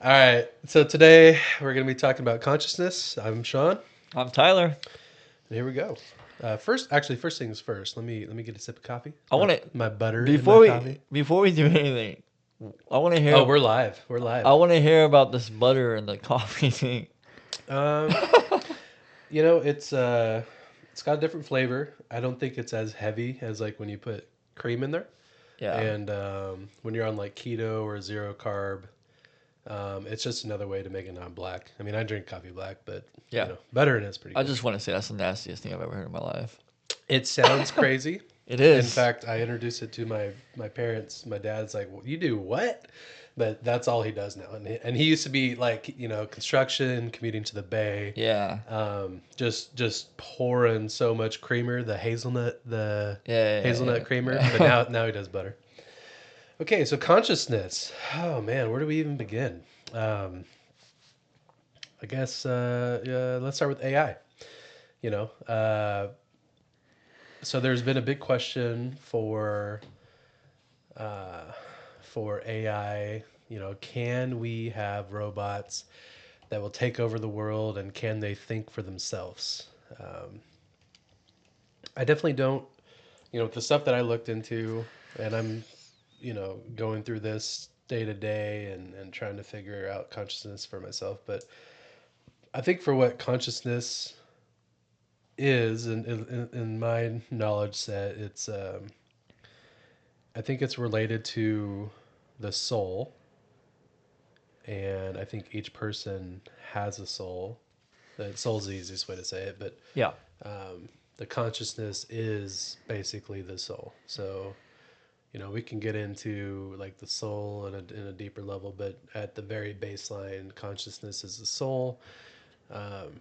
All right. So today we're going to be talking about consciousness. I'm Sean, I'm Tyler. and here we go. First things first. Let me get a sip of coffee. I want to My butter in my before we coffee. before we do anything, I want to Oh, hear we're live. We're I live. want to hear about this butter and the coffee thing. Um, it's got a different flavor. I don't think it's as heavy as like when you put cream in there. Yeah, And when you're on like keto or zero carb, it's just another way to make it non-black. I mean, I drink coffee black, but yeah. butter in it's pretty I good. just want to say that's the nastiest thing I've ever heard in my life. It sounds crazy. It In is. fact, I introduced it to my parents. My dad's like, well, "You do what?" But that's all he does now. And he used to be like, construction, commuting to the Bay, Yeah, just pouring so much creamer, the yeah, hazelnut creamer. But yeah. now he does butter. Okay, so consciousness. Oh man, where do we even begin? Um, I guess let's start with AI. You know, so there's been a big question uh, for AI. Can we have robots that will take over the world, and can they think for themselves? Um, I definitely don't. The stuff that I looked into, and I'm, going through this day to day and trying to figure out consciousness for myself. But I think for what consciousness is, in my knowledge set, I think it's related to the soul, and I think each person has a soul. The soul's the easiest way to say it, but Yeah. the consciousness is basically the soul. So we can get into like the soul in a deeper level, but at the very baseline, consciousness is the soul. Um,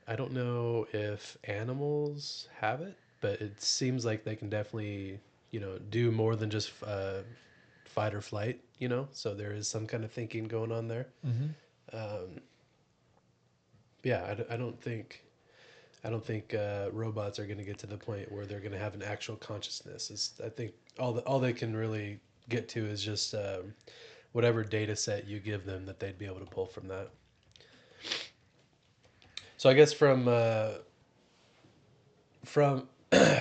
I don't know if animals have it, but it seems like they can definitely do more than just fight or flight. So there is some kind of thinking going on there. Hmm. Um, yeah, I don't think robots are going to get to the point where they're going to have an actual consciousness. I think all they can really get to is just whatever data set you give them that they'd be able to pull from that. So I guess from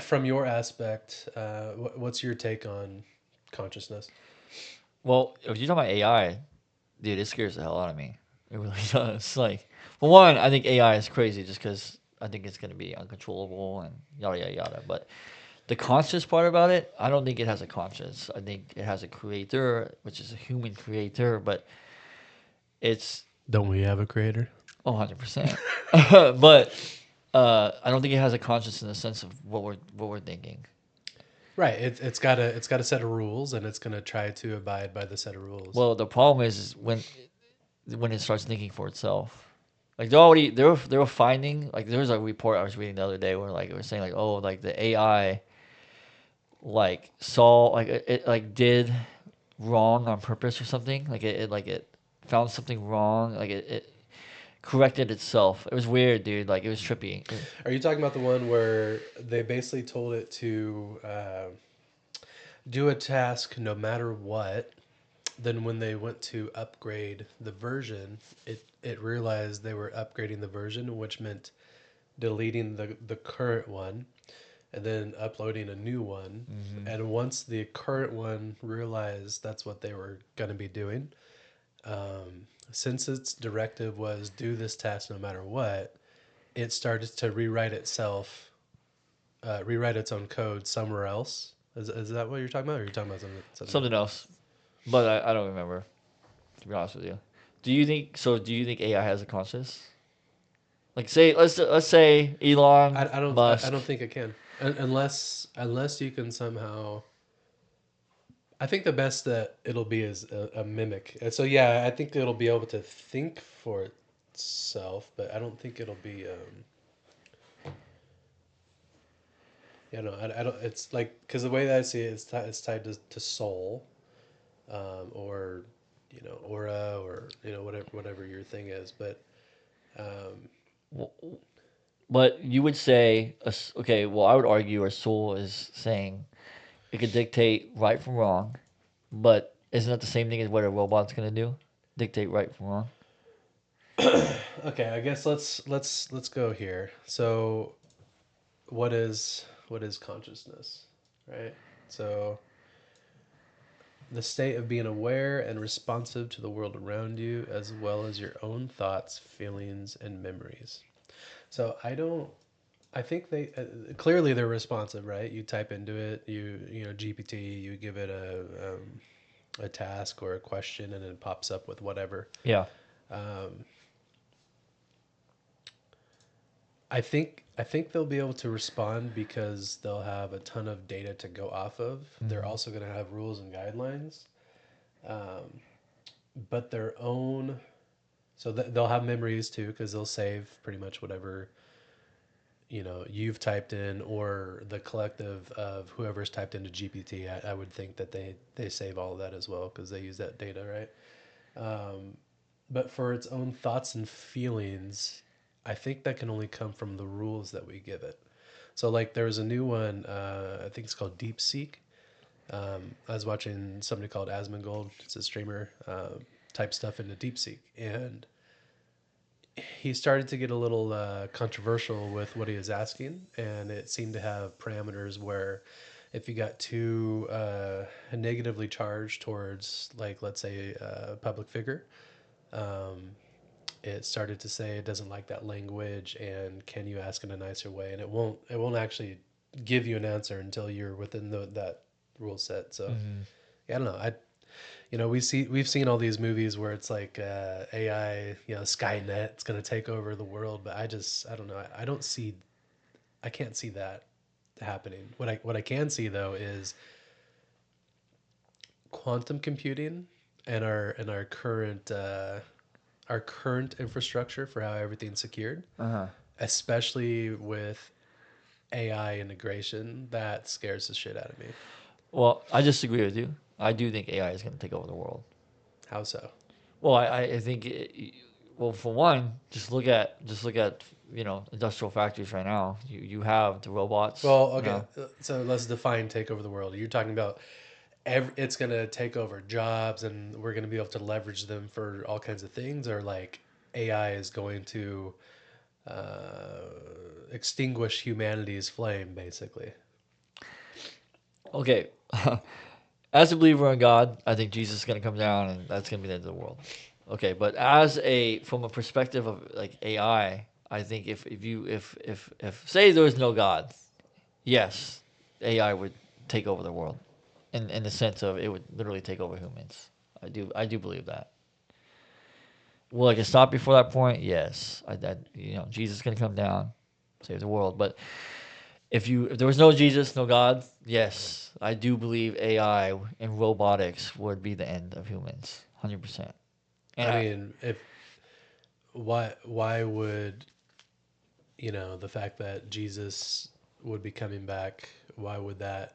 from your aspect, what's your take on consciousness? Well, if you're talking about AI, dude, it scares the hell out of me. It really does. Like, for one, I think AI is crazy just because I think it's going to be uncontrollable and yada yada yada. But the conscious part about it, I don't think it has a conscience. I think it has a creator, which is a human creator, but it's Don't we have a creator? 100%. But I don't think it has a conscience in the sense of what we're thinking. Right. It's got a set of rules, and it's going to try to abide by the set of rules. Well, the problem is when it starts thinking for itself. Like they were finding, like, there was a report I was reading the other day where like it was saying like, oh, like the AI like saw, like it like did wrong on purpose or something. Like it found something wrong. Like it corrected itself. It was weird, dude. Like, it was trippy. Are you talking about the one where they basically told it to do a task no matter what? Then when they went to upgrade the version, it realized they were upgrading the version, which meant deleting the current one and then uploading a new one. Hmm. And once the current one realized that's what they were going to be doing, since its directive was do this task no matter what, it started to rewrite its own code somewhere else. Is that what you're talking about, or are you talking about something Something different? else, but I don't remember, to be honest with you. Do you think so? Do you think AI has a conscience? Like, say let's say Elon I Musk. don't think it can, unless you can somehow. I think the best that it'll be is a mimic. And so yeah, I think it'll be able to think for itself, but I don't think it'll be. Yeah, no, I don't. It's like because the way that I see it, it's tied to soul, or aura, or whatever your thing is. But um, But you would say, okay, well, I would argue our soul is saying it could dictate right from wrong, but isn't that the same thing as what a robot's gonna do? dictate right from wrong. Okay, I guess let's go here. So, what is consciousness, right? So, the state of being aware and responsive to the world around you, as well as your own thoughts, feelings, and memories. So, I think they clearly they're responsive, right? You type into it, GPT, you give it a task or a question, and it pops up with whatever. Yeah. Um, I think they'll be able to respond because they'll have a ton of data to go off of. They're Mm-hmm. also going to have rules and guidelines, but their own. So they'll have memories too because they'll save pretty much whatever you've typed in or the collective of whoever's typed into GPT. I would think that they save all of that as well because they use that data, right? But for its own thoughts and feelings, I think that can only come from the rules that we give it. So like there's a new one, I think it's called Deep Seek. I was watching somebody called Asmongold. It's a streamer, type stuff into Deep Seek, and he started to get a little controversial with what he was asking, and it seemed to have parameters where if you got too negatively charged towards, like, let's say a public figure, um, it started to say it doesn't like that language, and can you ask in a nicer way, and it won't actually give you an answer until you're within that rule set. So Mm-hmm. yeah, I don't know. We've seen all these movies where it's like AI, Skynet, it's going to take over the world, but I don't know. I can't see that happening. What I can see though is quantum computing and our current infrastructure for how everything's secured, Uh-huh. especially with AI integration, that scares the shit out of me. Well, I disagree with you. I do think AI is going to take over the world. How so? Well, I think well, for one, just look at industrial factories right now. You have the robots. Well, okay, so let's define take over the world. You're talking about it's going to take over jobs and we're going to be able to leverage them for all kinds of things, or like AI is going to uh, extinguish humanity's flame, basically. Okay. As a believer in God, I think Jesus is going to come down and that's going to be the end of the world. Okay, but from a perspective of like AI, I think if say there was no God, yes, AI would take over the world, in the sense of it would literally take over humans. I do believe that. Will I get stopped before that point? Yes. Jesus is gonna come down, save the world. But if there was no Jesus, no God, yes, I do believe AI and robotics would be the end of humans, 100%. And I mean, if why would the fact that Jesus would be coming back, why would that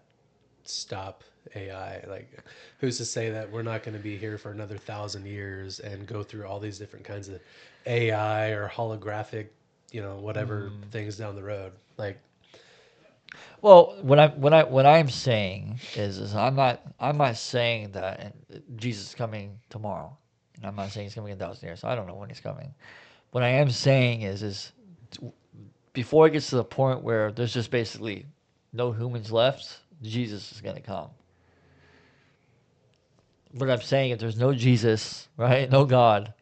stop AI? Like, who's to say that we're not going to be here for another 1,000 years and go through all these different kinds of AI or holographic, whatever mm, things down the road? Like, well, what I'm saying is I'm not saying that Jesus is coming tomorrow, and I'm not saying he's coming in 1,000 years. So I don't know when he's coming. What I am saying is before it gets to the point where there's just basically no humans left, Jesus is going to come. What I'm saying, if there's no Jesus, right, no God,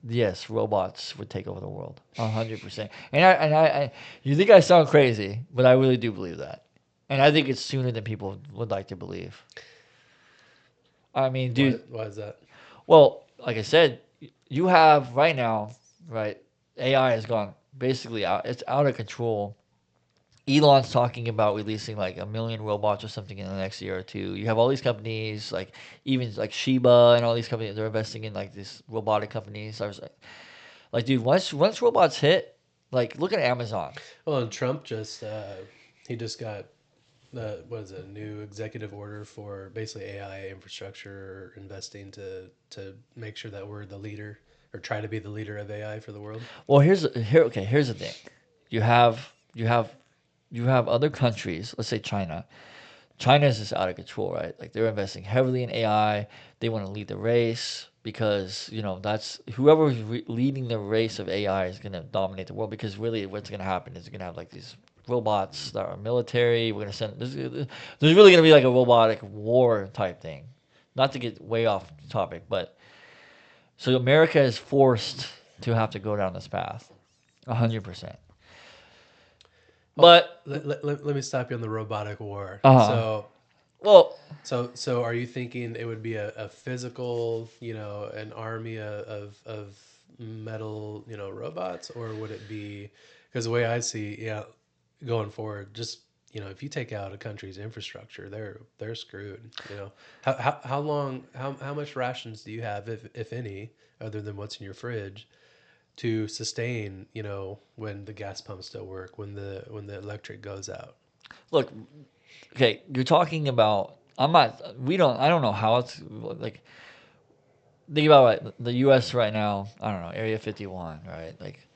yes, robots would take over the world, 100%. You think I sound crazy, but I really do believe that, and I think it's sooner than people would like to believe. I mean, dude, why is that? well, like I said, you have right now, right? AI has gone basically out. It's out of control. Elon's talking about releasing like 1 million robots or something in the next year or two. You have all these companies, like even like Shiba and all these companies, they're investing in like these robotic companies. I was like, dude, once robots hit, like look at Amazon. Well, and Trump he just got what is it, a new executive order for basically AI infrastructure investing to make sure that we're the leader, or try to be the leader of AI for the world. Well, here's the thing. You have you have you have other countries, let's say China. China is just out of control, right? Like they're investing heavily in AI. They want to lead the race. because that's whoever's leading the race of AI is going to dominate the world. Because really, what's going to happen is you're going to have like these robots that are military. We're going to send there's really going to be like a robotic war type thing. Not to get way off topic, but so America is forced to have to go down this path, 100%. Well, But let me stop you on the robotic war. uh, So well, so are you thinking it would be a physical, an army of metal, robots, or would it be, because the way I see, yeah, going forward, just if you take out a country's infrastructure, they're screwed. How long, how much rations do you have, if any, other than what's in your fridge, to sustain, when the gas pumps don't work, when the electric goes out? look, okay, you're talking about. I'm not. We don't. I don't know how it's like. Think about the U.S. right now. I don't know, Area 51, right? Like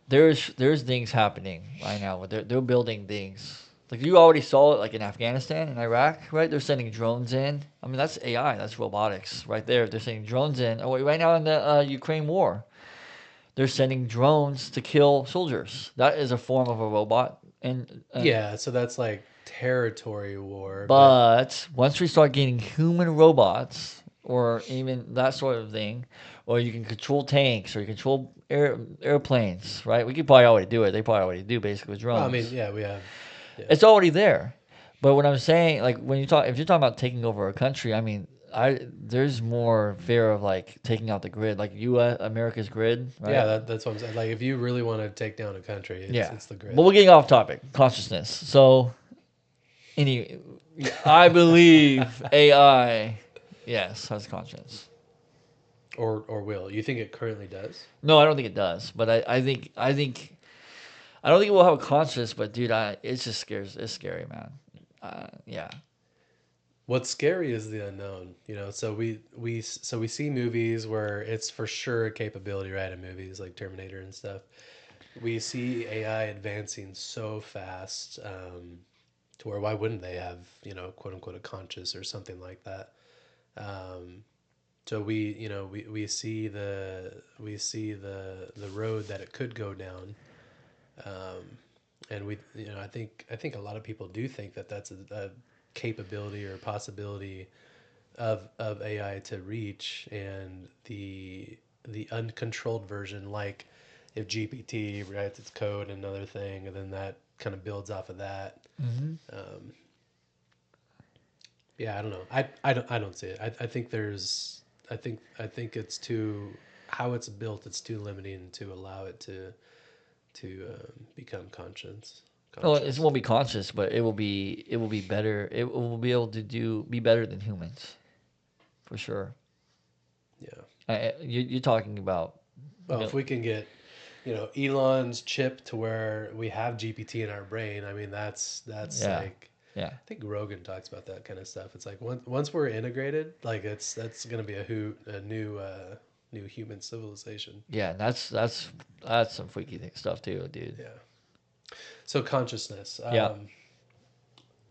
there's things happening right now where they're building things. Like you already saw it, like in Afghanistan and Iraq, right? They're sending drones in. I mean, that's AI, that's robotics, right there. They're sending drones in. Oh, wait, right now in the Ukraine war, they're sending drones to kill soldiers. That is a form of a robot. And Yeah, so that's like territory war, but but once we start getting human robots, or even that sort of thing, or you can control tanks, or you control airplanes, right? We could probably already do it. They probably already do basically with well, I mean, drones. yeah, we have, yeah. It's already there. But what I'm saying, like when you talk, if you're talking about taking over a country, I mean, there's more fear of like taking out the grid, like U.S. America's grid, Yeah, right? that's what I'm saying. Like, if you really want to take down a country, it's Yeah. it's the But grid. we're getting off topic. Consciousness. So, any, I believe AI, yes, has conscience. Or will. You think it currently does? No, I don't think it does. But I don't think it will have a conscience. But dude, it just scares. It's scary, man. Yeah. What's scary is the unknown, So we see movies where it's for sure a capability, right? In movies like Terminator and stuff, we see AI advancing so fast, to where, why wouldn't they have, quote unquote, a conscious or something like that? Um, so we see the road that it could go down, and I think a lot of people do think that that's a capability or possibility of AI to reach, and the uncontrolled version, like if GPT writes its code and another thing, and then that kind of builds off of that. Hmm. Um, yeah, I don't know. I don't see it. I think there's I think it's too, how it's built. It's too limiting to allow it to become Well, it conscious. won't be conscious, but it will be better. It will be able to be better than humans for sure. Yeah. You're talking about Well, if mil- we can get, Elon's chip to where we have GPT in our brain, I mean, that's yeah, like, yeah, I think Rogan talks about that kind of stuff. It's like, once we're integrated, like, that's gonna be a new human civilization. yeah. And that's some freaky stuff too, dude. Yeah. So consciousness. Yeah.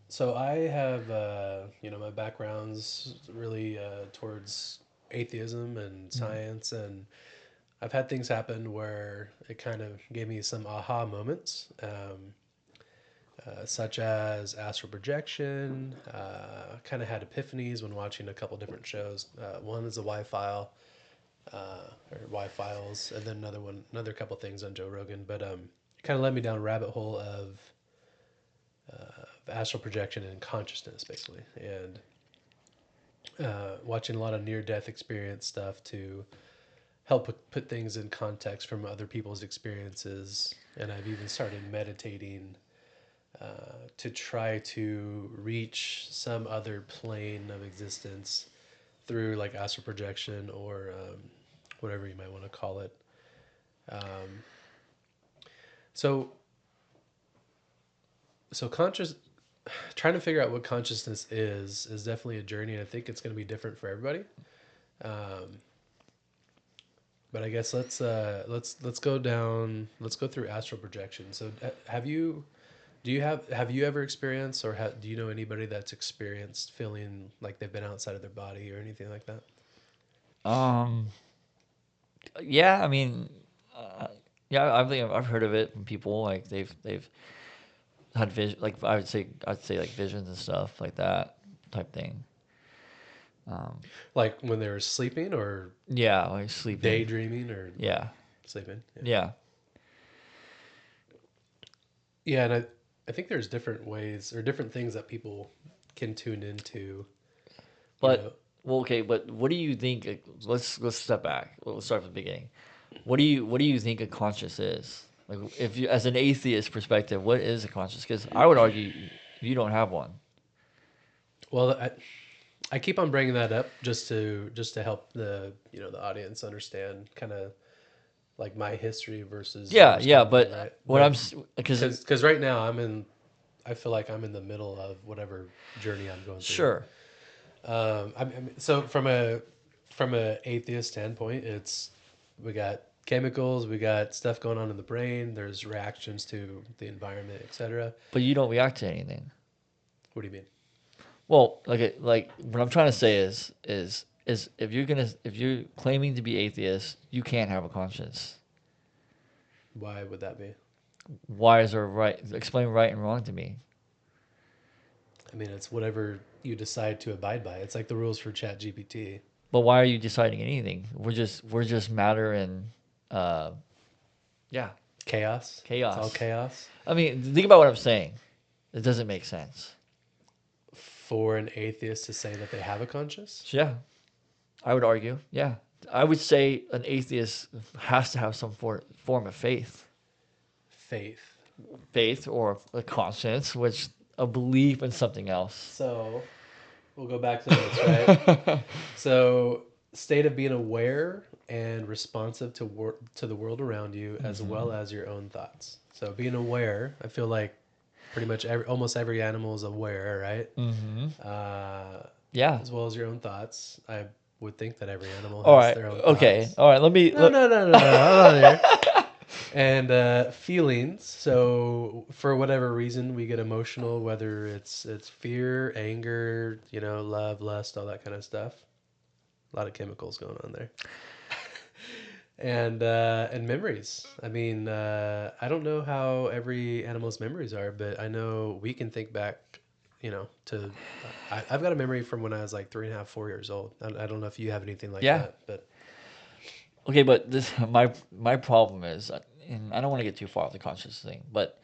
So I have, my background's really towards atheism and Mhm. science, and I've had things happen where it kind of gave me some aha moments, such as astral projection. Kind of had epiphanies when watching a couple different shows. One is the or Y Files, and then another couple things on Joe Rogan. But it kind of led me down a rabbit hole of astral projection and consciousness, basically, and watching a lot of near death experience stuff to help put things in context from other people's experiences. And I've even started meditating to try to reach some other plane of existence through, like, astral projection, or whatever you might want to call it. Um, so so conscious trying to figure out what consciousness is definitely a journey, and I think it's going to be different for everybody. Um, but I guess let's go down. Let's go through astral projection. So have you ever experienced, or do you know anybody that's experienced feeling like they've been outside of their body or anything like that? Um, yeah, I mean, yeah, I've heard of it from people like they've had vision, like I'd say like visions and stuff like that type thing. Um, Like when they're sleeping or yeah, like sleeping. daydreaming or what? Yeah, Sleeping. Yeah. yeah, Yeah, and I think there's different ways or different things that people can tune into, you know. but well, okay, but what do you think? Let's step back. Let's start from the beginning. What do you think a conscious is? Like, if you, as an atheist perspective, what is a conscious? Because I would argue you don't have one. Well, I keep on bringing that up just to help the the audience understand kind of like my history versus where I Yeah, was yeah, coming from, but right? what But because because right now I feel like I'm in the middle of whatever journey I'm going through. sure, So from a atheist standpoint, it's we got chemicals, we got stuff going on in the brain. There's reactions to the environment, etc. but you don't react to anything. What do you mean? Well, like what I'm trying to say is if you're claiming to be atheist, you can't have a conscience. Why would that be? Why is there right? Explain right and wrong to me. I mean, it's whatever you decide to abide by. It's like the rules for Chat GPT. But why are you deciding anything? We're just matter and uh, yeah, Chaos. It's all chaos. chaos. I mean, think about what I'm saying. It doesn't make sense. For an atheist to say that they have a conscience? So yeah, I would argue. Yeah, I would say an atheist has to have some form of Faith. faith or a conscience, which a belief in something else. So we'll go back to this, right? So state of being aware and responsive to to the world around you as well as your own thoughts. So being aware, I feel like pretty much almost every animal is aware, right? Mm-hmm. Uh, Yeah. as well as your own thoughts. I would think that every animal All has right. their own Okay. thoughts. All right. Let me. No, no, no, no, no. I'm not here. And feelings. So for whatever reason, we get emotional, whether it's fear, anger, love, lust, all that kind of stuff. A lot of chemicals going on there. And memories. I mean, I don't know how every animal's memories are, but I know we can think back. To I've got a memory from when I was like 3.5, 4 years old. I don't know if you have anything like Yeah. that, but Okay, but this my problem is, and I don't want to get too far off the conscious thing, but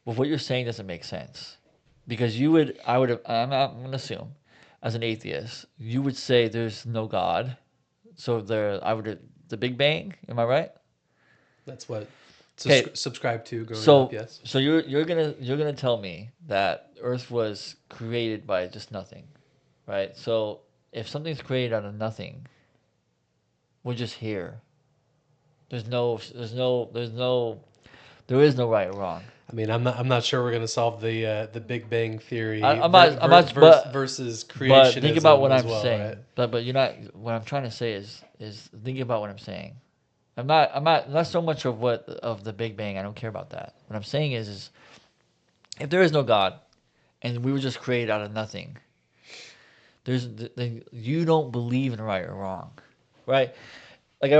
with what you're saying doesn't make sense, because I'm gonna assume, as an atheist, you would say there's no God, so the Big Bang. Am I right? that's what Okay, subscribe to growing up. so Yes. so you're gonna tell me that Earth was created by just nothing, right? So if something's created out of nothing, we're just here. There is no right or wrong. I mean, I'm not sure we're gonna solve the Big Bang Theory I'm not, versus but think about creationism what as I'm well, right? saying. But you're not. What I'm trying to say is think about what I'm saying. Not so much of the Big Bang. I don't care about that. What I'm saying is if there is no God and we were just created out of nothing, you don't believe in right or wrong, right? Like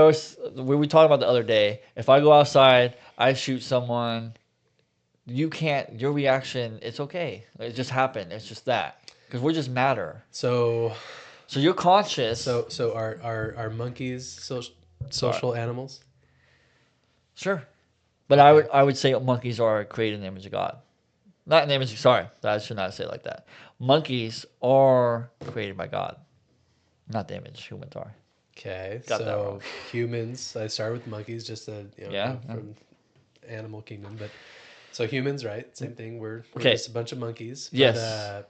we talked about the other day. If I go outside, I shoot someone, you can't. Your reaction, it's okay. It just happened. It's just that because we're just matter. So So you're conscious. so are monkeys Sorry. social animals? Sure, but Okay. I would say monkeys are created in the image of God. Not in the image. Sorry, I should not say it like that. Monkeys are created by God, not the image humans are. Okay. Got that wrong. So humans. I started with monkeys, just to Yeah. go from animal kingdom, but so humans, right? Same thing. We're Okay. just a bunch of monkeys, but Yes.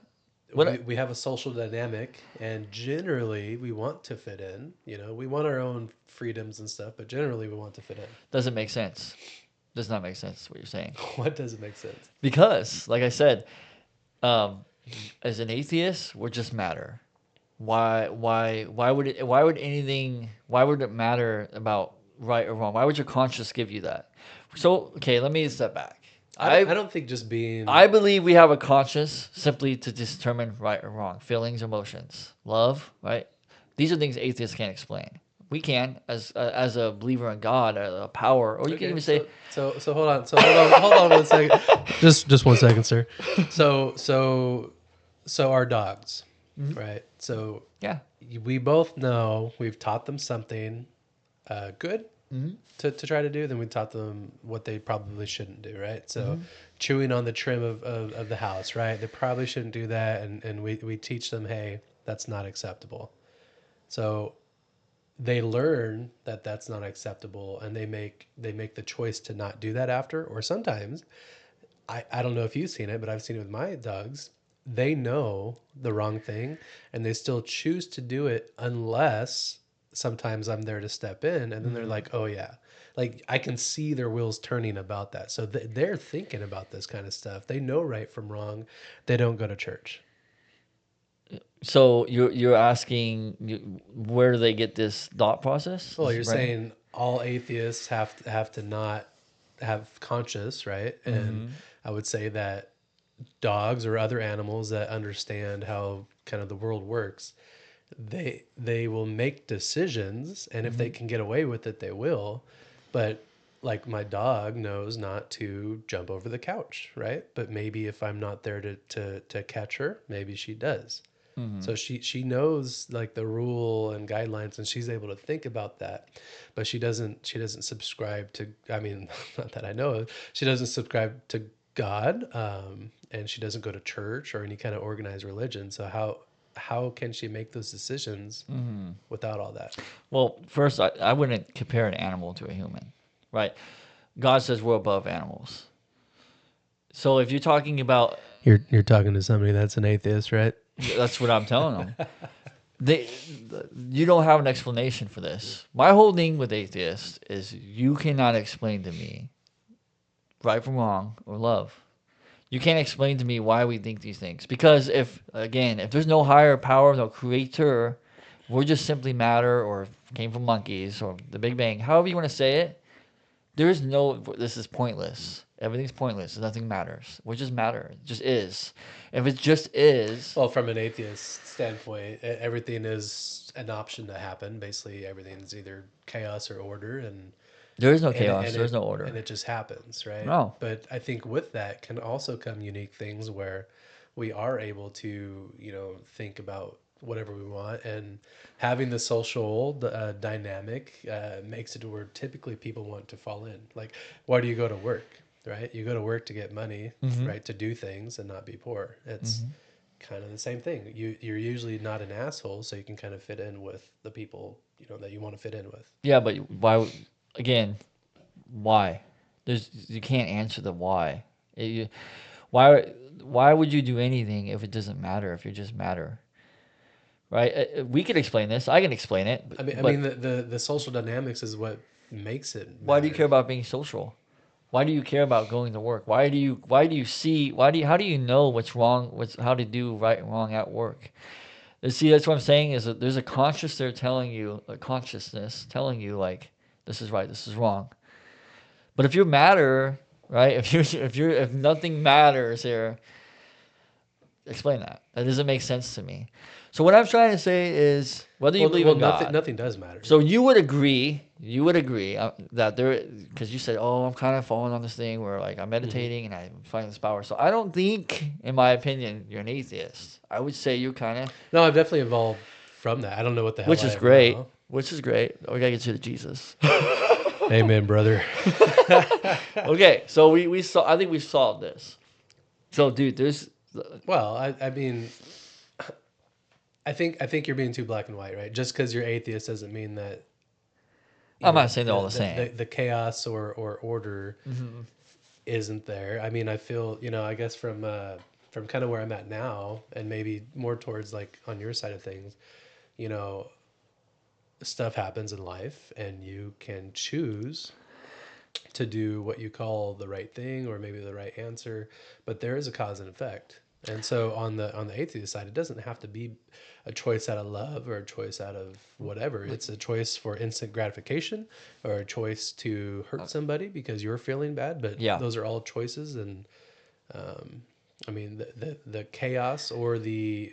we What? we have a social dynamic, and generally we want to fit in. We want our own freedoms and stuff, but generally we want to fit in. Doesn't make sense. Does not make sense what you're saying. What doesn't make sense? Because, like I said, um, as an atheist, we're just matter. Why would anything? Why would it matter about right or wrong? Why would your conscience give you that? So, okay, let me step back. I don't think just being I believe we have a conscience simply to determine right or wrong, feelings, emotions, love, right? These are things atheists can't explain. We can, as a believer in God, a power, or you can Okay, even say, so hold on, hold on 1 second, just 1 second, sir. So so our dogs, right? So yeah, we both know we've taught them something good to try to do, then we taught them what they probably shouldn't do, right? So chewing on the trim of the house, right? They probably shouldn't do that, and we teach them, hey, that's not acceptable. So they learn that that's not acceptable, and they make the choice to not do that after. Or sometimes I don't know if you've seen it, but I've seen it with my dogs. They know the wrong thing and they still choose to do it unless sometimes I'm there to step in, and then they're like, oh yeah. Like I can see their wheels turning about that. So they're thinking about this kind of stuff. They know right from wrong. They don't go to church. so you're asking where do they get this thought process? Well, you're Right? saying all atheists have to not have conscious, right? And I would say that dogs or other animals that understand how kind of the world works, they will make decisions, and if they can get away with it, they will. But like my dog knows not to jump over the couch, right? But maybe if I'm not there to catch her, maybe she does. So she knows like the rule and guidelines, and she's able to think about that, but she doesn't subscribe to. I mean, not that I know of. She doesn't subscribe to God, and she doesn't go to church or any kind of organized religion. So how can she make those decisions without all that? Well, first, I wouldn't compare an animal to a human, right? God says we're above animals. So if you're talking about, You're talking to somebody that's an atheist, right? that's what I'm telling them. They, you don't have an explanation for this. My whole thing with atheists is you cannot explain to me right from wrong or love. You can't explain to me why we think these things. Because if there's no higher power, no creator, we're just simply matter or came from monkeys or the Big Bang, however you want to say it, there is no, this is pointless. Everything's pointless. Nothing matters. We just matter. It just is. If it just is, Well, from an atheist standpoint, everything is an option to happen. Basically, everything's either chaos or order, and there is no and it, chaos. and There is it no and order. it just happens, right? No. But I think with that can also come unique things where we are able to, think about whatever we want, and having the social dynamic makes it to where typically people want to fall in. Like, why do you go to work, right? You go to work to get money, right? To do things and not be poor. It's kind of the same thing. You're usually not an asshole, so you can kind of fit in with the people that you want to fit in with. Yeah, but why, again, why? You can't answer the why. Why, why would you do anything if it doesn't matter, if you just matter? Right? We could explain this. I can explain it, I mean, I but mean the social dynamics is what makes it why do you care matter. about being social? Why do you care about going to work? How do you know what's wrong, how to do right and wrong at work? See, that's what I'm saying is that there's a consciousness telling you like this is right, this is wrong. But if you matter, right? If nothing matters here, explain that. That doesn't make sense to me. So what I'm trying to say is whether you Well, believe well, in nothing God. nothing does matter. So you would agree that there, because you said, "Oh, I'm kind of falling on this thing where like I'm meditating and I'm finding this power." So I don't think, in my opinion, you're an atheist. I would say you're kind of, No, I've definitely evolved from that. I don't know what the hell which I is am great, now. which is great. We gotta get you to Jesus. Amen, brother. Okay, so we saw. I think we solved this. So, dude, there's. Well, I mean, I think you're being too black and white, right? Just because you're atheist doesn't mean that I'm not saying they're all the the same. the chaos or order isn't there. I mean, I feel, I guess from kind of where I'm at now, and maybe more towards like on your side of things, you know, stuff happens in life, and you can choose to do what you call the right thing or maybe the right answer, but there is a cause and effect. And so on the atheist side, it doesn't have to be a choice out of love or a choice out of whatever. It's a choice for instant gratification or a choice to hurt somebody because you're feeling bad. But Yeah. those are all choices, and I mean the chaos or the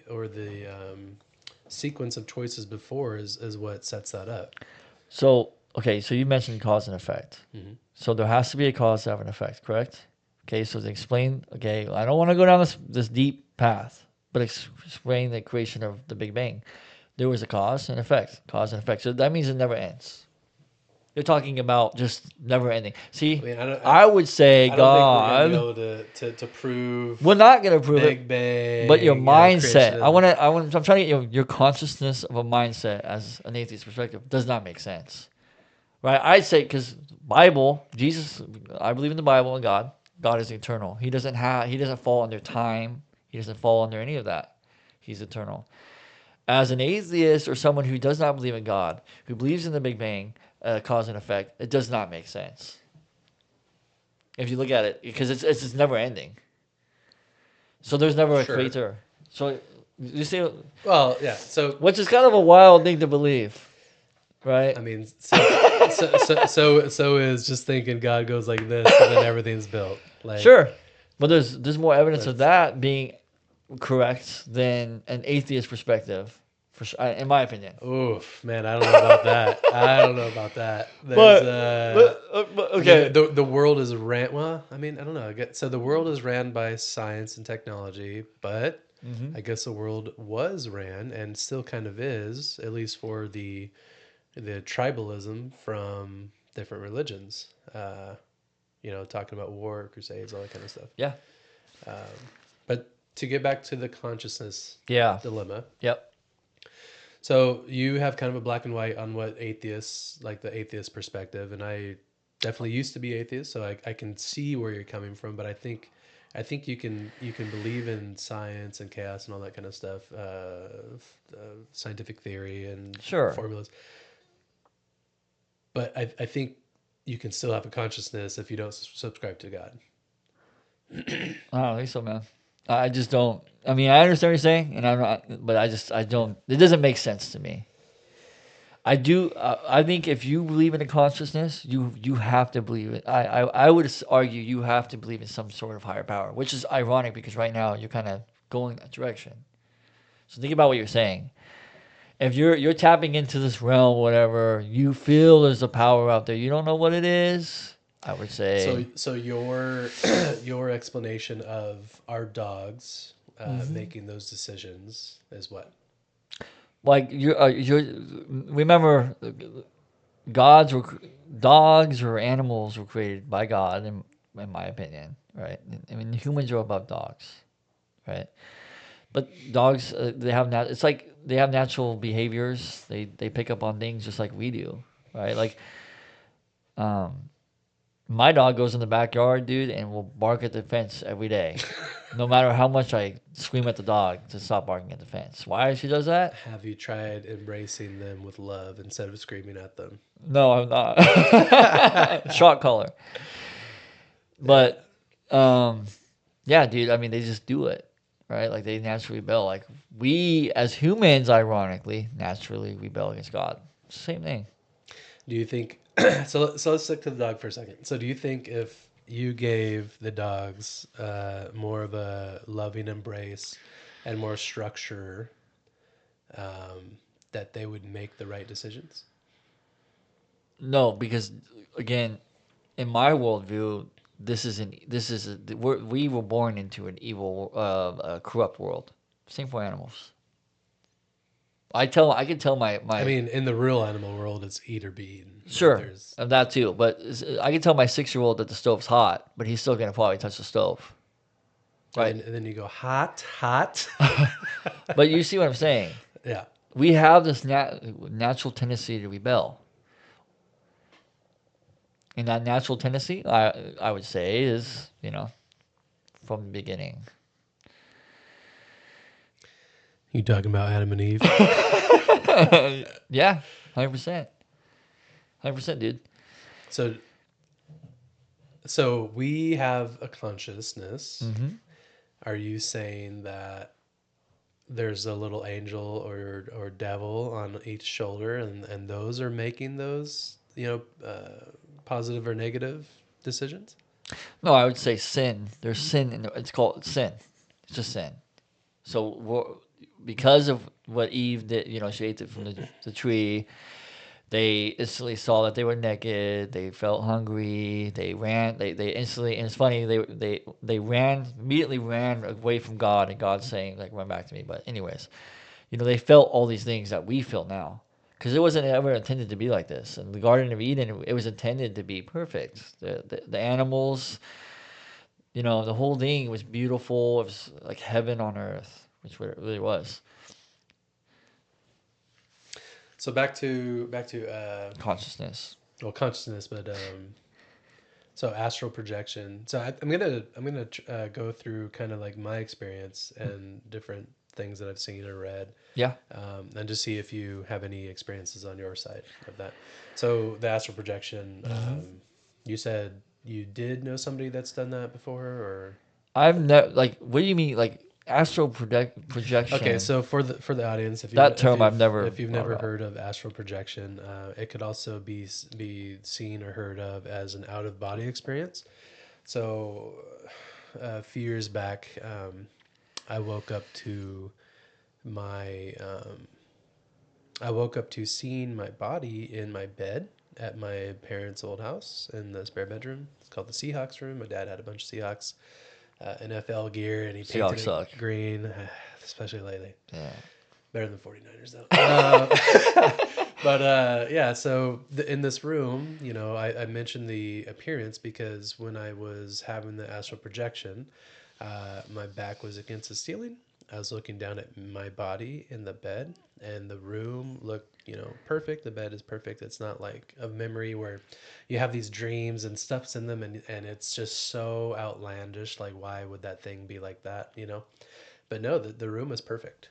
sequence of choices before is what sets that up. So, okay, so you mentioned cause and effect. Hmm. So there has to be a cause to have an effect, correct? Okay, so to explain, okay, I don't want to go down this deep path, but explain the creation of the Big Bang. There was a cause and effect, cause and effect. So that means it never ends. You're talking about just never ending. I See, mean, I don't. I would say I don't think we're gonna be God. able to prove We're not gonna prove it, Big but your Bang, mindset. creation. I'm trying to get your consciousness of a mindset as an atheist perspective does not make sense, right? I'd say because Bible, Jesus, I believe in the Bible and God. God is eternal. He doesn't fall under time. He doesn't fall under any of that. He's eternal. As an atheist or someone who does not believe in God, who believes in the Big Bang, cause and effect, it does not make sense if you look at it because it's just never ending. So there's never a Sure. creator. So you see, Well, yeah. So which is kind of a wild thing to believe, right? I mean, so is just thinking God goes like this and then everything's built. Like Sure, but there's more evidence of that's that being correct than an atheist perspective, for sure, in my opinion. oof, man. I don't know about that. I don't know about that. There's But, but I mean, okay, the world is ran. Well, I mean, I don't know. So the world is ran by science and technology, but hmm I guess the world was ran and still kind of is, at least for the tribalism from different religions. Talking about war, crusades, all that kind of stuff. yeah, But to get back to the consciousness yeah, dilemma, yep, so you have kind of a black and white on what atheists, like the atheist perspective, and I definitely used to be atheist, so I can see where you're coming from. But I think you can believe in science and chaos and all that kind of stuff, scientific theory and sure. formulas. But I think you can still have a consciousness if you don't subscribe to God. I don't think so, man. I just don't. I mean, I understand what you're saying, and I'm not, but I Yeah. don't. It doesn't make sense to me. I do. I think if you believe in a consciousness, you have to believe it. I would argue you have to believe in some sort of higher power, which is ironic because right now you're kind of going that direction. So think about what you're saying. If you're tapping into this realm, whatever you feel there's a power out there, you don't know what it is. I would So say, so your your explanation of our dogs hmm making those decisions is what? like you're remember, gods were dogs or animals were created by God, in my opinion, right? I mean, humans are above dogs, right? But dogs, they have it's like they have natural behaviors. They pick up on things just like we do, right? Like, um, my dog goes in the backyard, dude, and will bark at the fence every day, no matter how much I scream at the dog to stop barking at the fence. Why she does that? Have you tried embracing them with love instead of screaming at them? No, I'm not. Shot collar, Yeah. but yeah, dude. I mean, they just do it, right? Like they naturally rebel. Like we as humans, ironically, naturally rebel against God. Same thing. Do you think so let's stick to the dog for a second. So do you think if you gave the dogs more of a loving embrace and more structure, that they would make the right decisions? No, because again, in my worldview, we were born into an evil, corrupt world. Same for animals. I can tell I my mean, in the real animal world, it's eat or be eaten. Like sure there's, of that too, but I can tell my 6 year old that the stove's hot, but he's still gonna probably touch the stove, and right? then and then you go hot, hot. But you see what I'm saying? Yeah. We have this natural tendency to rebel, and that natural tendency, I would say, is from the beginning. You talking about Adam and Eve? Yeah, 100%, 100%, dude. So so we have a consciousness. Mm-hmm. Are you saying that there's a little angel or devil on each shoulder, and those are making those positive or negative decisions? No, I would say sin. There's sin it's called sin. It's just sin. So because of what Eve did, she ate it from the tree. They instantly saw that they were naked. They felt hungry. They ran. They instantly. And it's funny. They ran immediately ran away from God, and God saying like, "Run back to me." But anyways, they felt all these things that we feel now, because it wasn't ever intended to be like this. And the Garden of Eden, it was intended to be perfect. The animals, the whole thing was beautiful. It was like heaven on earth, which what it really was. So back to Consciousness. well, consciousness, but so astral projection. So I'm gonna go through kind of like my experience and different things that I've seen or read, Yeah. and just see if you have any experiences on your side of that. So the astral projection. You said you did know somebody that's done that before, or I've never like. What do you mean like astral okay. projection? So for the audience, if you That if term I've you've never if you've thought never about. heard of astral projection, it could also be seen or heard of as an out of body experience. So a few years back, I woke up to my I woke up to seeing my body in my bed at my parents' old house in the spare bedroom. It's called the Seahawks room. My dad had a bunch of Seahawks NFL gear, and he painted Seahawks it suck. green, especially lately. Yeah. Better than 49ers though. But yeah, so in this room, I mentioned the appearance because when I was having the astral projection, my back was against the ceiling. I was looking down at my body in the bed, and the room looked, perfect. The bed is perfect. It's not like a memory where you have these dreams and stuff's in them, and it's just so outlandish. Like, why would that thing be like that? But no, the room is perfect.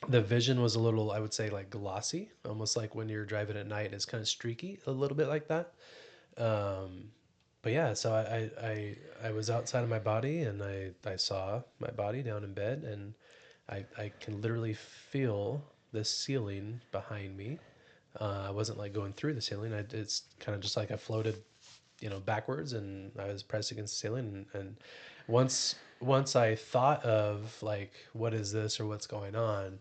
The vision was a little, I would say, like glossy, almost like when you're driving at night. It's kind of streaky, a little bit like that. Um, but yeah, so I was outside of my body, and I saw my body down in bed, and I can literally feel the ceiling behind me. I wasn't like going through the ceiling. It's kind of just like I floated, backwards, and I was pressed against the ceiling. And once I thought of like, what is this or what's going on,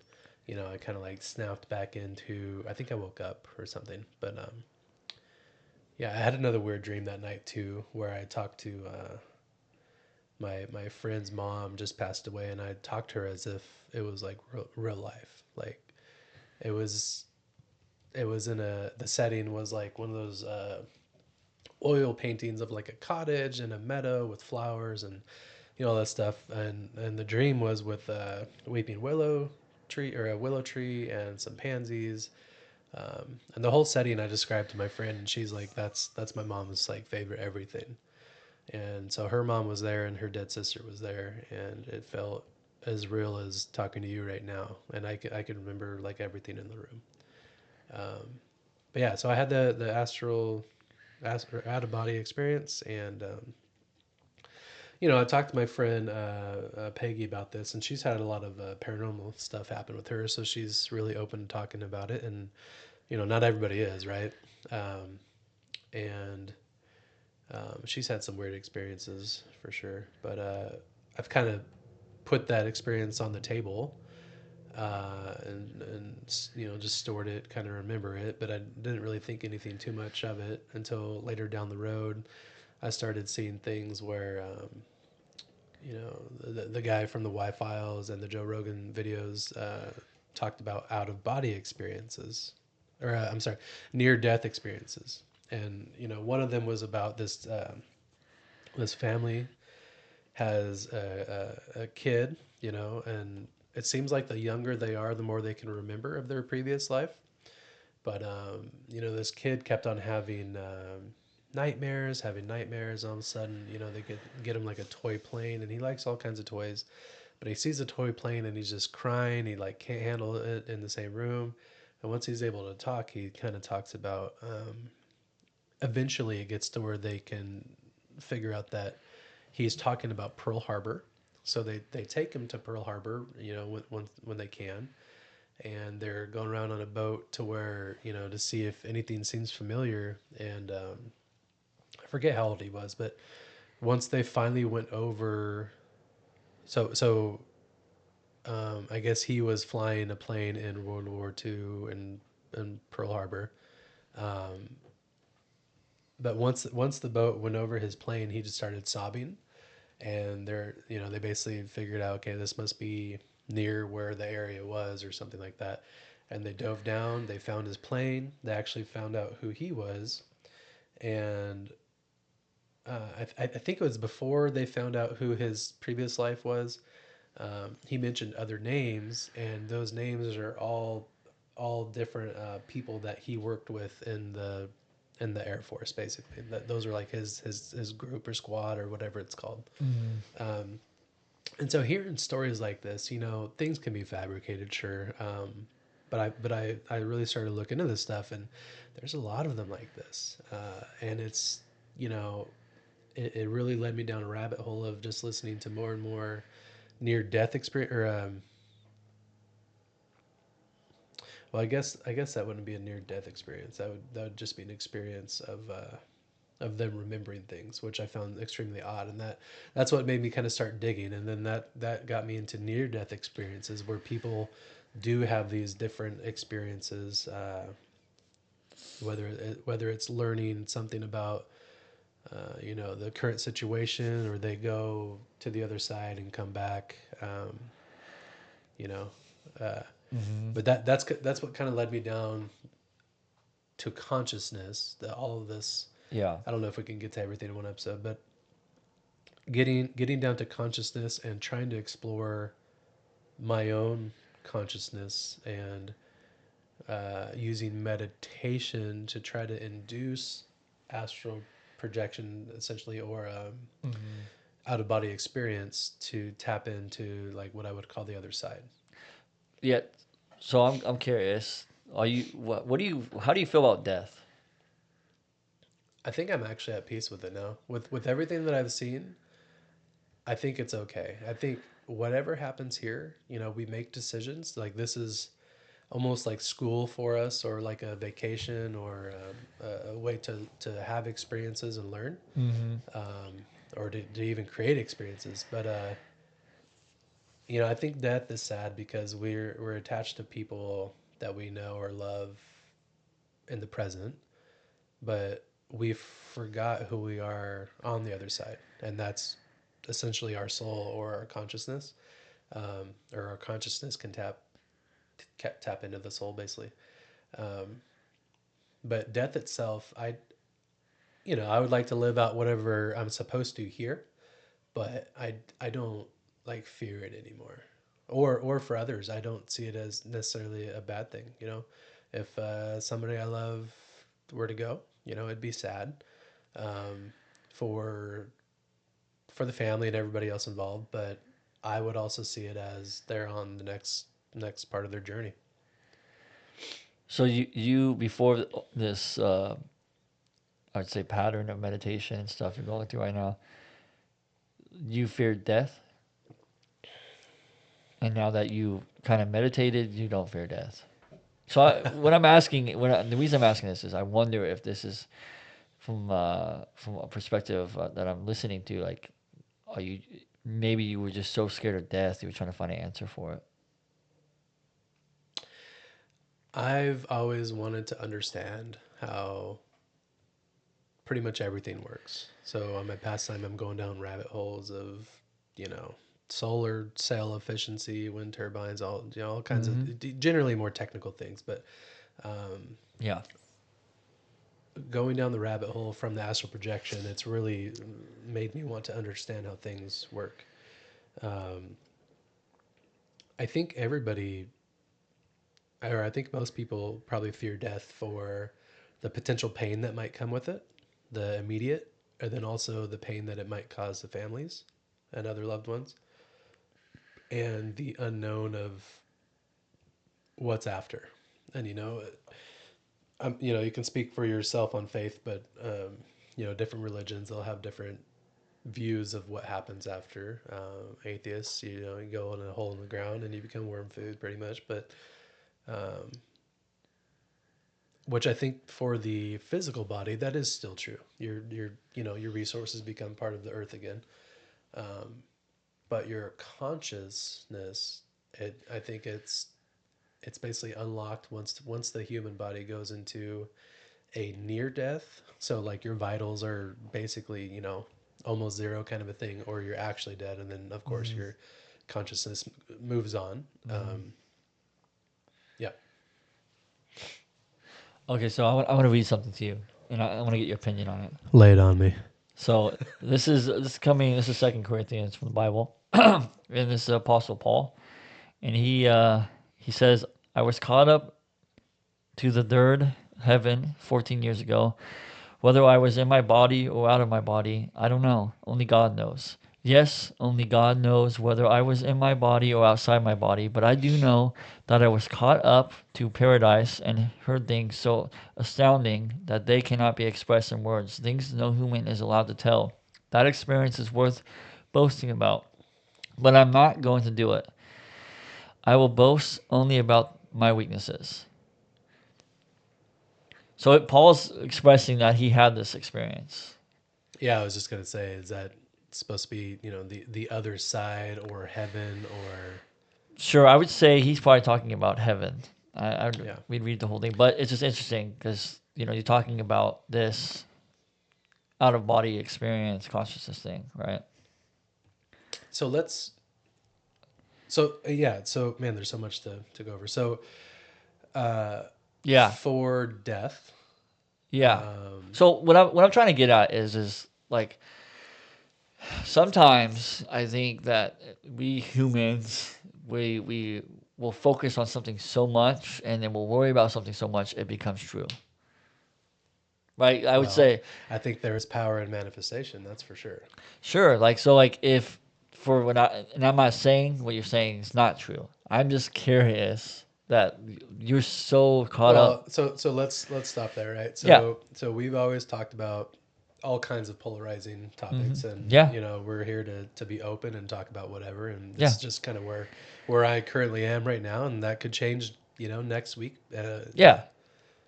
I kind of like snapped back into. I think I woke up or something. But yeah, I had another weird dream that night too, where I talked to my friend's mom just passed away, and I talked to her as if it was like real life. Like it was it was in the setting was like one of those oil paintings of like a cottage and a meadow with flowers and all that stuff. And the dream was with a weeping willow tree or a willow tree and some pansies. And the whole setting I described to my friend, and she's like, "That's my mom's like favorite everything." And so her mom was there, and her dead sister was there, and it felt as real as talking to you right now. And I could remember like everything in the room. But yeah, so I had the out of body experience, and I talked to my friend Peggy about this, and she's had a lot of paranormal stuff happen with her, so she's really open to talking about it. And not everybody is, right? Um, and she's had some weird experiences for sure, but I've kind of put that experience on the table, and just stored it, kind of remember it, but I didn't really think anything too much of it until later down the road. I started seeing things where the guy from the Y Files and the Joe Rogan videos talked about out of body experiences, or I'm sorry, near death experiences. And one of them was about this family has a kid, and it seems like the younger they are, the more they can remember of their previous life. But this kid kept on having having nightmares. All of a sudden, they get him like a toy plane, and he likes all kinds of toys. But he sees a toy plane, and he's just crying. He like can't handle it in the same room. And once he's able to talk, he kind of talks about. Eventually, it gets to where they can figure out that he's talking about Pearl Harbor. So they take him to Pearl Harbor, when they can, and they're going around on a boat to where to see if anything seems familiar. And I forget how old he was, but once they finally went over, so I guess he was flying a plane in World War II, and in Pearl Harbor. Um, but once the boat went over his plane, he just started sobbing, and they basically figured out, okay, this must be near where the area was or something like that, and they dove down. They found his plane. They actually found out who he was, and I think it was before they found out who his previous life was. He mentioned other names, and those names are all different people that he worked with in the Air Force, basically. Those are like his group or squad or whatever it's called. Mm. Um, and so hearing stories like this, things can be fabricated, sure. But I really started to look into this stuff, and there's a lot of them like this, and it's you know it really led me down a rabbit hole of just listening to more and more near death experience or well, I guess that wouldn't be a near death experience. That would just be an experience of them remembering things, which I found extremely odd, and that's what made me kind of start digging, and then that got me into near death experiences where people do have these different experiences, whether it's learning something about the current situation, or they go to the other side and come back, you know. Uh, Mm-hmm. but that's what kind of led me down to consciousness. That all of this, Yeah. I don't know if we can get to everything in one episode, but getting down to consciousness and trying to explore my own consciousness, and using meditation to try to induce astral projection, essentially, or Mm-hmm. out of body experience to tap into like what I would call the other side. Yeah. So I'm curious. Are you what do you how do you feel about death? I think I'm actually at peace with it now. With everything that I've seen, I think it's okay. I think whatever happens here, we make decisions. Like, this is almost like school for us, or like a vacation, or a way to have experiences and learn, Mm-hmm. or to even create experiences. But I think death is sad because we're attached to people that we know or love in the present, but we forgot who we are on the other side, and that's essentially our soul or our consciousness, or our consciousness can tap into the soul, basically. Um, but death itself, I would like to live out whatever I'm supposed to here, but I don't like fear it anymore, or for others, I don't see it as necessarily a bad thing. If somebody I love were to go, it'd be sad, um, for the family and everybody else involved, but I would also see it as they're on the next part of their journey. So you before this I'd say pattern of meditation and stuff you're going through right now, you feared death, and now that you kind of meditated, you don't fear death. So what I'm asking, the reason I'm asking this is I wonder if this is from a perspective that I'm listening to. Like, are you maybe you were just so scared of death you were trying to find an answer for it? I've always wanted to understand how pretty much everything works. So on my pastime, I'm going down rabbit holes of, you know, solar cell efficiency, wind turbines, all kinds Mm-hmm. of generally more technical things. But Yeah. going down the rabbit hole from the astral projection, it's really made me want to understand how things work. Um, I think everybody, or I think most people, probably fear death for the potential pain that might come with it, the immediate, and then also the pain that it might cause the families and other loved ones, and the unknown of what's after. And you can speak for yourself on faith, but different religions, they'll have different views of what happens after. Atheists, you go in a hole in the ground and you become worm food, pretty much. But um, which I think for the physical body, that is still true. Your resources become part of the earth again. But your consciousness, I think it's it's basically unlocked once the human body goes into a near death. So like your vitals are basically, almost zero kind of a thing, or you're actually dead, and then of course Mm-hmm. your consciousness moves on. Mm-hmm. Yeah, Okay, so I want to read something to you, and I want to get your opinion on it. lay it on me. So this is Second Corinthians from the Bible, and this is Apostle Paul, and he says, "I was caught up to the third heaven 14 years ago. Whether I was in my body or out of my body, I don't know. Only God knows. Yes, only God knows whether I was in my body or outside my body, but I do know that I was caught up to paradise and heard things so astounding that they cannot be expressed in words, things no human is allowed to tell. That experience is worth boasting about, but I'm not going to do it. I will boast only about my weaknesses." So Paul's expressing that he had this experience. Yeah, I was just gonna say, is that supposed to be, the other side or heaven or Sure, I would say he's probably talking about heaven. yeah. We'd read the whole thing, but it's just interesting because you're talking about this out of body experience consciousness thing, right? So let's so yeah, so man, there's so much to go over. So uh Yeah, for death, yeah. um So what I'm trying to get at is like sometimes I think that we humans we will focus on something so much and then we'll worry about something so much it becomes true. Right? I would well, say I think there is power in manifestation, that's for sure. sure. Like so, like if for when and I'm not saying what you're saying is not true. I'm just curious that you're so caught Well, up. so let's stop there, right? Yeah. So we've always talked about all kinds of polarizing Hmm. topics, and Yeah. we're here to be open and talk about whatever, and this Yeah. is just kind of where I currently am right now, and that could change, next week. Yeah. Yeah.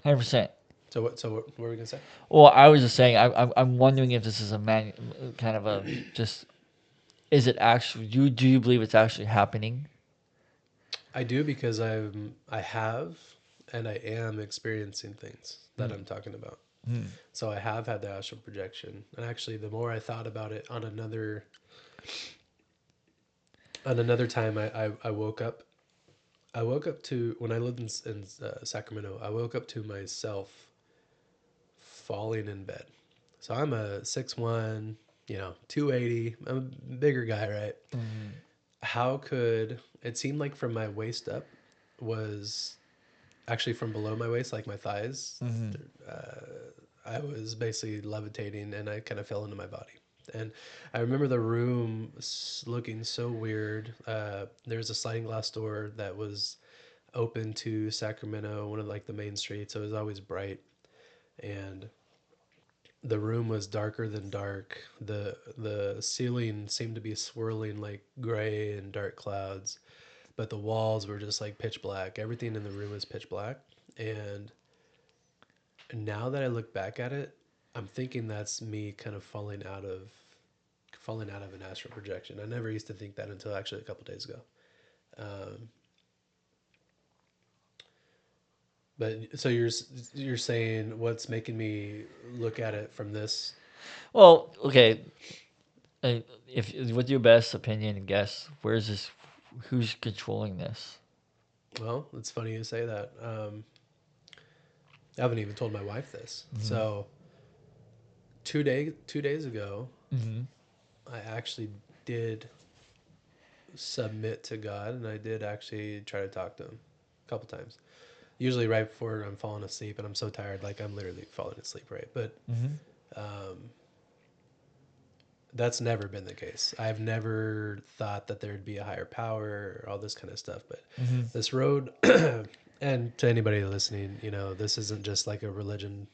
100%. So what were we gonna say? Well, I was just saying. I'm wondering if this is a kind of a just. Is it actually? Do you believe it's actually happening? I do, because I have and I am experiencing things that Mm. I'm talking about. Mm. So I have had the astral projection, and actually, the more I thought about it on another time, I woke up. I woke up to when I lived in Sacramento. I woke up to myself falling in bed. So I'm a 6'1", 280. I'm a bigger guy, right? Mm. How could it seem like from my waist up was actually from below my waist, like my thighs? Mm. I was basically levitating, and I kind of fell into my body. And I remember the room looking so weird. There was a sliding glass door that was open to Sacramento, one of like the main streets. So it was always bright, and the room was darker than dark. The ceiling seemed to be swirling like gray and dark clouds, but the walls were just like pitch black. Everything in the room was pitch black. And now that I look back at it, I'm thinking that's me kind of falling out of an astral projection. I never used to think that until actually a couple days ago. Um, but so you're saying what's making me look at it from this? Well, okay. If with your best opinion and guess, where's this? Who's controlling this? Well, it's funny you say that. I haven't even told my wife this. Mm-hmm. So 2 days ago, Mm-hmm. I actually did submit to God, and I did actually try to talk to Him a couple times. Usually right before I'm falling asleep, and I'm so tired, like I'm literally falling asleep, right? But Mm-hmm. um, that's never been the case. I've never thought that there'd be a higher power or all this kind of stuff. But Mm-hmm. this road, and to anybody listening, this isn't just like a religion,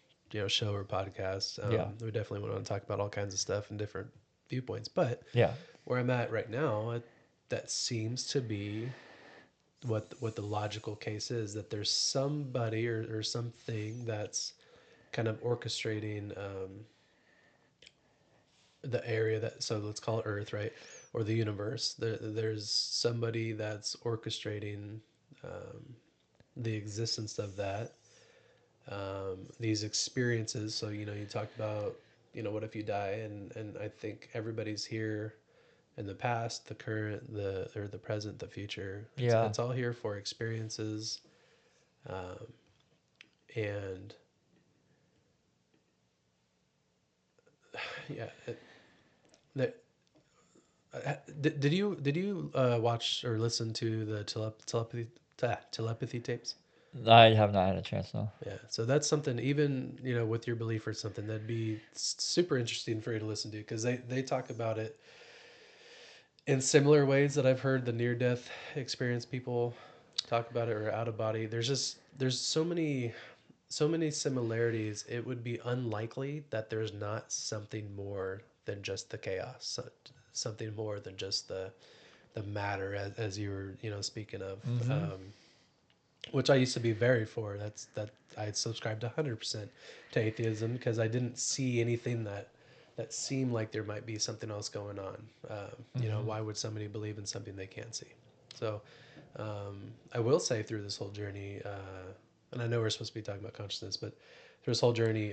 show or podcast. Yeah. We definitely want to talk about all kinds of stuff and different viewpoints. But Yeah. where I'm at right now, that seems to be what the logical case is, that there's somebody or something that's kind of orchestrating the area that, so let's call it Earth, right, or the universe. There's somebody that's orchestrating, um, the existence of that, these experiences. So you talked about what if you die, and I think everybody's here in the past, the current, the present, the future. It's Yeah. it's all here for experiences, um, and yeah. That, did you watch or listen to the telepathy tapes? I have not had a chance though. Yeah, so that's something, even with your belief or something, that'd be super interesting for you to listen to, because they talk about it in similar ways that I've heard the near death experience people talk about it, or out of body. There's so many similarities. It would be unlikely that there's not something more than just the chaos, something more than just the matter, as you were speaking of. Mm-hmm. Which I used to be very for. That I subscribed 100% to atheism, because I didn't see anything that seemed like there might be something else going on. Mm-hmm. Why would somebody believe in something they can't see? So I will say, through this whole journey, and I know we're supposed to be talking about consciousness, but through this whole journey,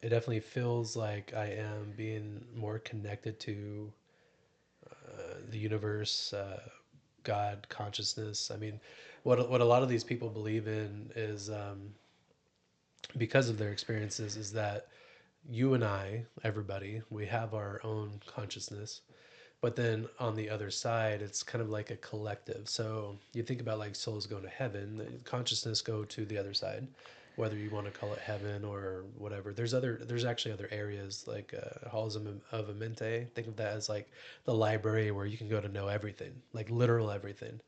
it definitely feels like I am being more connected to the universe, God, consciousness. I mean, what a lot of these people believe in is, because of their experiences, is that you and I, everybody, we have our own consciousness. But then on the other side, it's kind of like a collective. So you think about like souls go to heaven, consciousness go to the other side, whether you want to call it heaven or whatever. There's actually other areas, like halls of Amente. Think of that as like the library where you can go to know everything, like literal everything.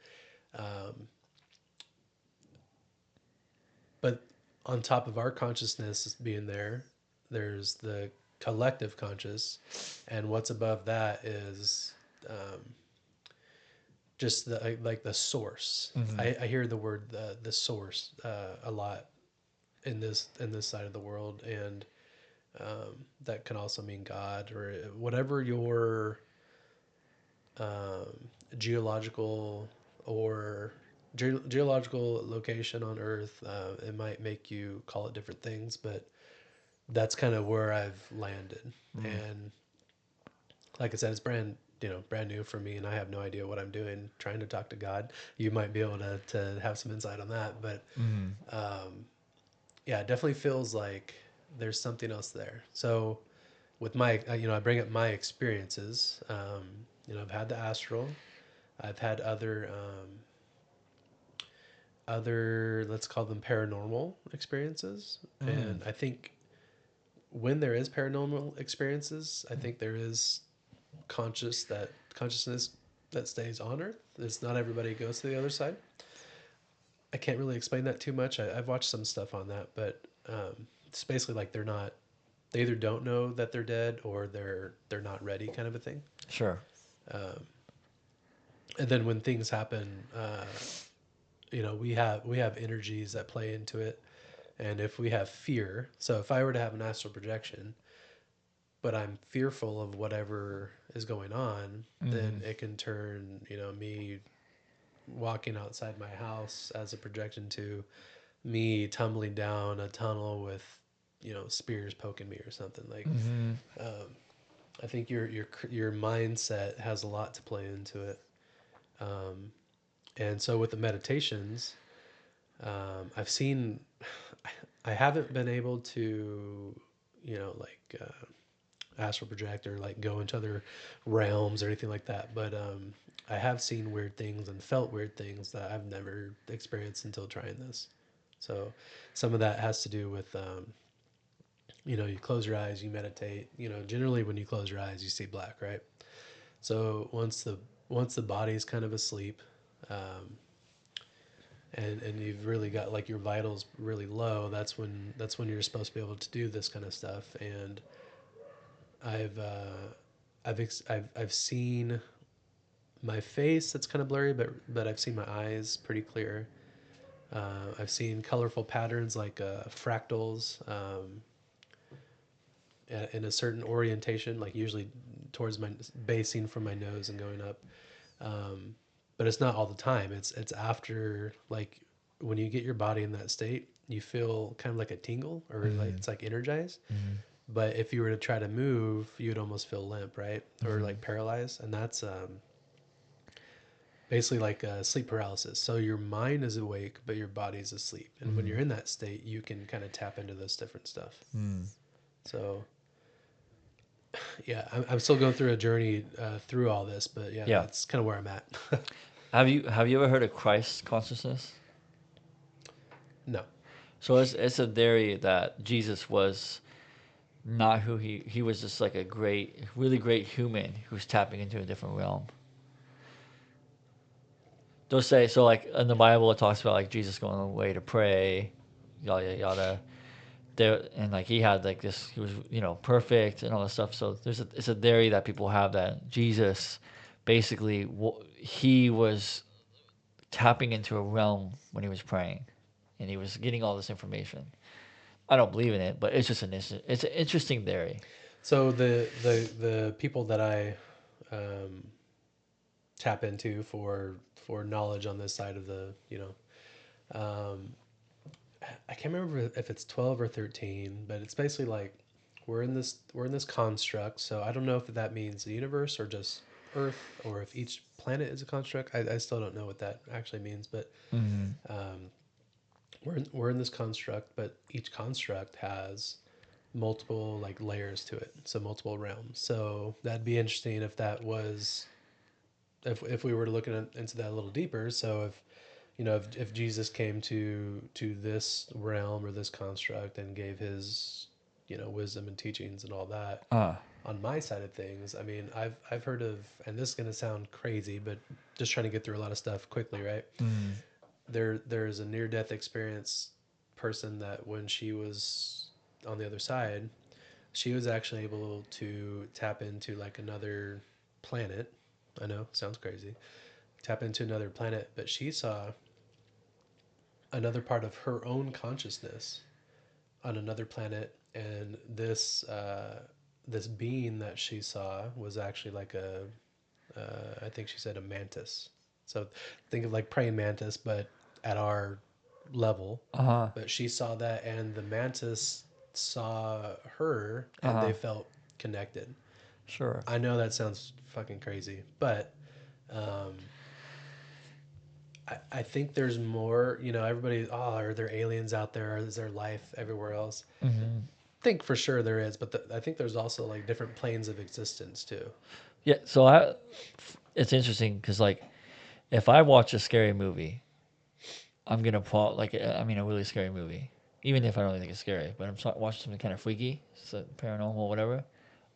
Um, but on top of our consciousness being there, there's the collective conscious, and what's above that is, um, just like the source. Mm-hmm. I hear the word the source a lot in this side of the world, and that can also mean God, or whatever your geological or geological location on Earth. It might make you call it different things, but that's kind of where I've landed. Mm. And like I said, it's brand new for me, and I have no idea what I'm doing trying to talk to God. You might be able to have some insight on that, but Mm-hmm. um, yeah, it definitely feels like there's something else there. So with my, I bring up my experiences. I've had the astral, I've had other, let's call them paranormal experiences, Mm. and I think when there is paranormal experiences, I think there is consciousness that stays on Earth. It's not everybody goes to the other side. I can't really explain that too much. I've watched some stuff on that, but it's basically like they either don't know that they're dead, or they're not ready, kind of a thing. Sure. Um, and then when things happen, we have energies that play into it, and if we have fear, so if I were to have an astral projection, but I'm fearful of whatever is going on, Mm-hmm. then it can turn, me walking outside my house as a projection to me tumbling down a tunnel with, spears poking me or something. Like, Mm-hmm. um, I think your mindset has a lot to play into it. Um, and so with the meditations, I've seen, I haven't been able to, like, astral project or like go into other realms or anything like that. But I have seen weird things and felt weird things that I've never experienced until trying this. So some of that has to do with, you close your eyes, you meditate. Generally when you close your eyes, you see black, right? So once the body's kind of asleep, um, and you've really got like your vitals really low, that's when you're supposed to be able to do this kind of stuff. And I've uh, I've seen my face that's kind of blurry, but I've seen my eyes pretty clear. I've seen colorful patterns like fractals, in a certain orientation, like usually towards my basing from my nose and going up. Um, but it's not all the time. It's after, like, when you get your body in that state, you feel kind of like a tingle, or like Mm-hmm. it's like energized. Mm-hmm. But if you were to try to move, you'd almost feel limp, right? Or Mm-hmm. like paralyzed. And that's basically like sleep paralysis. So your mind is awake, but your body's asleep. And when Mm-hmm. you're in that state, you can kind of tap into this different stuff. Mm. So yeah, I'm still going through a journey through all this, but yeah, Yeah. that's kind of where I'm at. Have you ever heard of Christ consciousness? No. So it's a theory that Jesus was not who he was, just like a great, really great human who's tapping into a different realm. They'll say so, like in the Bible, it talks about like Jesus going away to pray, yada yada yada. There and like he had like this, he was perfect and all this stuff. So it's a theory that people have that Jesus, basically, he was tapping into a realm when he was praying, and he was getting all this information. I don't believe in it, but it's just it's an interesting theory. So the people that I um, tap into for knowledge on this side of the um, I can't remember if it's 12 or 13, but it's basically like we're in this construct. So I don't know if that means the universe or just Earth, or if each planet is a construct. I still don't know what that actually means, but Mm-hmm. um, we're in this construct, but each construct has multiple like layers to it, so multiple realms. So that'd be interesting if that was if we were to look into that a little deeper. So if Jesus came to this realm or this construct and gave his wisdom and teachings and all that Ah. on my side of things, I mean, I've heard of, and this is going to sound crazy, but just trying to get through a lot of stuff quickly, right? Mm. There's a near death experience person that when she was on the other side, she was actually able to tap into like another planet. I know, sounds crazy. Tap into another planet, but she saw another part of her own consciousness on another planet, and this being that she saw was actually like a I think she said a mantis. So think of like praying mantis, but at our level. Uh huh. But she saw that, and the mantis saw her, Uh and huh. they felt connected. Sure. I know that sounds fucking crazy, but um, I think there's more. Everybody, oh, are there aliens out there? Is there life everywhere else? Mm-hmm. I think for sure there is, but I think there's also like different planes of existence too. Yeah. So it's interesting because like if I watch a scary movie, I'm gonna like I mean a really scary movie, even if I don't really think it's scary, but I'm watching something kind of freaky, so paranormal, whatever.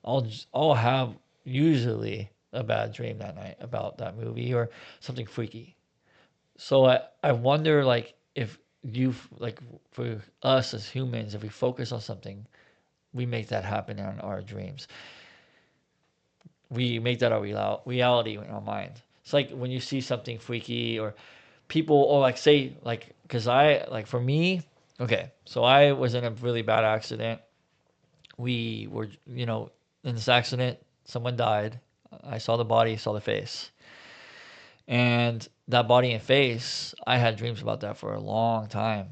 I'll have usually a bad dream that night about that movie or something freaky. So I wonder like if you like for us as humans, if we focus on something, we make that happen in our dreams. We make that our reality in our mind. It's like when you see something freaky or people or like say like because I like for me, okay, so I was in a really bad accident. We were in this accident, someone died. I saw the body, saw the face, and that body and face, I had dreams about that for a long time.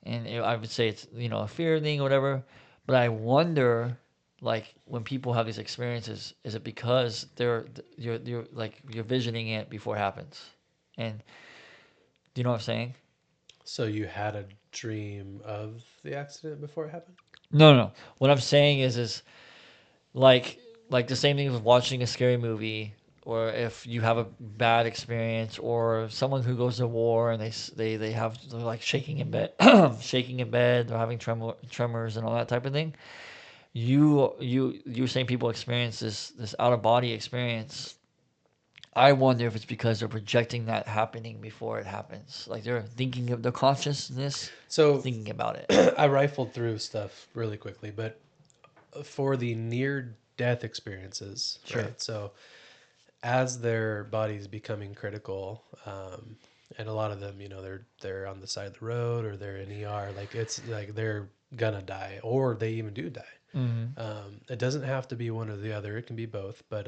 And I would say it's a fear thing or whatever, but I wonder like when people have these experiences, is it because you're like you're visioning it before it happens? And do you know what I'm saying? So you had a dream of the accident before it happened? No, no. What I'm saying is like the same thing with watching a scary movie, or if you have a bad experience, or someone who goes to war and they're like shaking in bed, shaking in bed, they're having tremors and all that type of thing. You're saying people experience this out of body experience. I wonder if it's because they're projecting that happening before it happens. Like they're thinking of their consciousness, So thinking about it. I rifled through stuff really quickly, but for the near death experiences, Sure. right? So as their body's becoming critical, and a lot of them, they're on the side of the road or they're in ER, like it's like they're gonna die or they even do die. Mm-hmm. It doesn't have to be one or the other; it can be both. But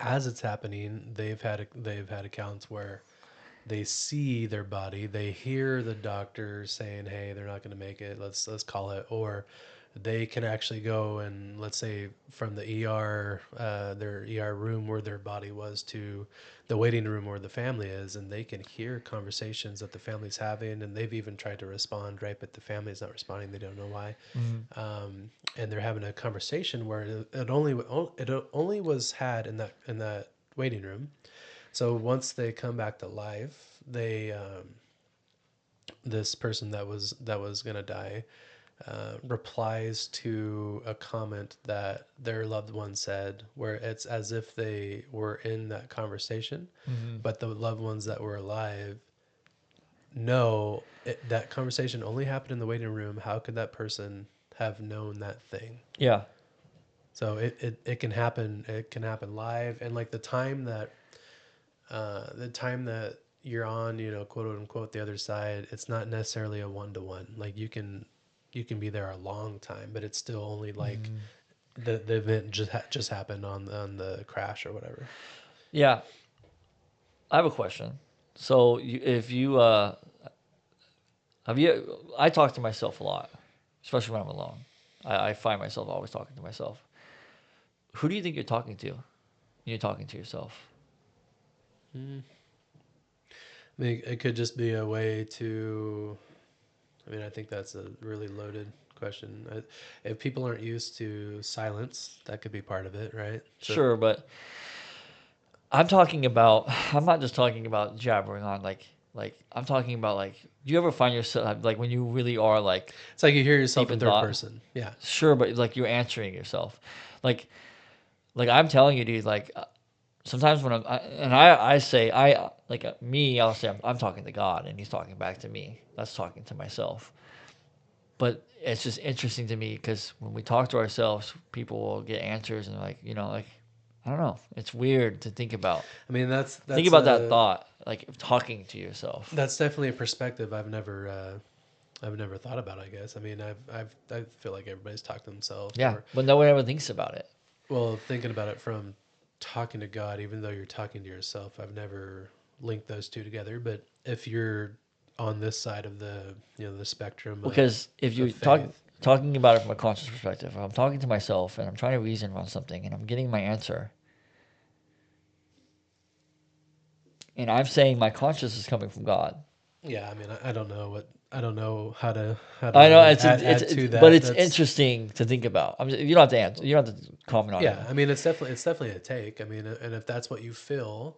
as it's happening, they've had accounts where they see their body, they hear the doctor saying, "Hey, they're not going to make it. Let's call it," or they can actually go and let's say from the ER, their ER room where their body was to the waiting room where the family is, and they can hear conversations that the family's having, and they've even tried to respond, right? But the family's not responding. They don't know why, and they're having a conversation where it only was had in that waiting room. So once they come back to life, they this person that was gonna die replies to a comment that their loved one said, where it's as if they were in that conversation, Mm-hmm. but the loved ones that were alive know that conversation only happened in the waiting room. How could that person have known that thing? Yeah. So it can happen. It can happen live, and like the time that you're on, quote unquote, the other side, it's not necessarily a 1-to-1. Like you can be there a long time, but it's still only like Mm. the event just happened on the crash or whatever. Yeah. I have a question. So, if you have you, I talk to myself a lot, especially when I'm alone. I find myself always talking to myself. Who do you think you're talking to when you're talking to yourself? Mm. I mean, it could just be a way to. I mean, I think that's a really loaded question. If people aren't used to silence, that could be part of it, right? So Sure, but I'm talking about. I'm not just talking about jabbering on like I'm talking about like. Do you ever find yourself like when you really are like it's like you hear deep yourself in in third thought? person. Yeah. Sure, but like you're answering yourself, like I'm telling you, dude. Like sometimes when I say me, I'll say I'm talking to God, and He's talking back to me. That's talking to myself. But it's just interesting to me because when we talk to ourselves, people will get answers and like I don't know. It's weird to think about. I mean, that's Think that's about that a thought, like talking to yourself. that's definitely a perspective I've never thought about. I guess. I mean, I feel like everybody's talked to themselves, Yeah, or but no one ever thinks about it. well, thinking about it from talking to God, even though you're talking to yourself. I've never linked those two together. But if you're on this side of the spectrum of Because if of you faith, talking about it from a conscious perspective, if I'm talking to myself and I'm trying to reason around something and I'm getting my answer, and I'm saying my conscious is coming from God. yeah. I mean, I don't know how to I know really add it's to but that. it's That's interesting to think about. You don't have to answer. You don't have to comment on it. Yeah. I mean, it's definitely a take. I mean, and if that's what you feel,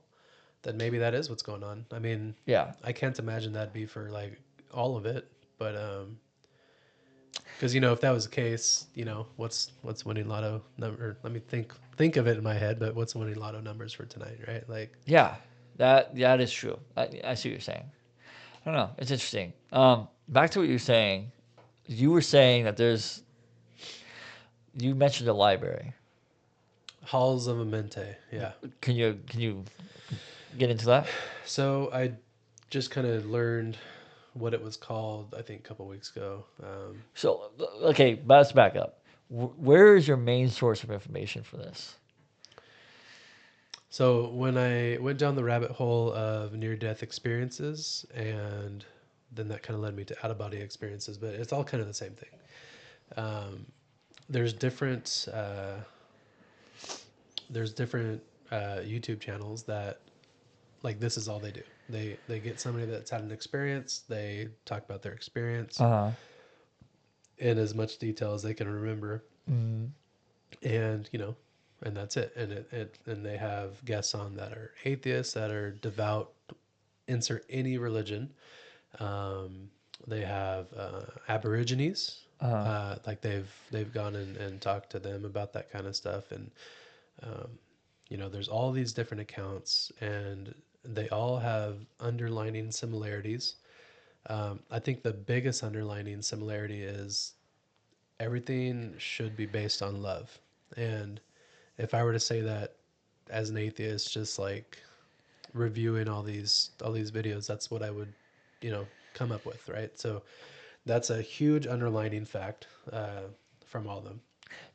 then maybe that is what's going on. I mean, Yeah, I can't imagine that'd be for like all of it, but because if that was the case, what's winning lotto number? Let me think of it in my head, but what's winning lotto numbers for tonight, right? Like, yeah, that is true. I see what you're saying. I don't know. It's interesting. Back to what you were saying. You were saying that you mentioned a library. halls of a mente, yeah. Can you get into that? So I just kind of learned what it was called, I think, a couple weeks ago. So okay, let's back up. Where is your main source of information for this? So when I went down the rabbit hole of near-death experiences, and then that kind of led me to out-of-body experiences, but it's all kind of the same thing. Um, there's different there's different YouTube channels that like this is all they do. They get somebody that's had an experience. They talk about their experience Uh in as much detail as they can remember, huh. and and that's it. And they have guests on that are atheists, that are devout. Insert any religion. Um, they have Aborigines. Uh Like they've gone and talked to them about that kind of stuff, and um, there's all these different accounts, and they all have underlining similarities. I think the biggest underlining similarity is everything should be based on love. And if I were to say that as an atheist, just like reviewing all these videos, that's what I would, come up with, right? So that's a huge underlining fact from all of them.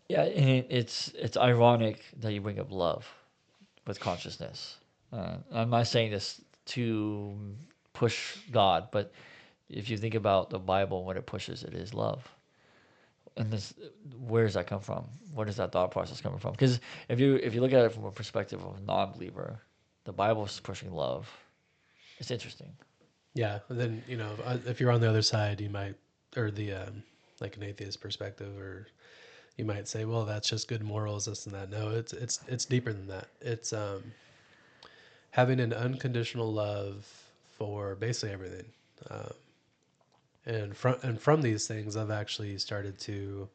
yeah, and it's ironic that you bring up love with consciousness. I'm not saying this. to push God. But if you think about the Bible, what it pushes, it is love. And this, where does that come from? Where does that thought process coming from? Because if you look at it from a perspective of a non-believer, the Bible is pushing love. It's interesting. Yeah. And then, if you're on the other side, you might, or the, like an atheist perspective, or you might say, well, that's just good morals, this and that. No, it's deeper than that. It's, having an unconditional love for basically everything. Um, and from these things, I've actually started to.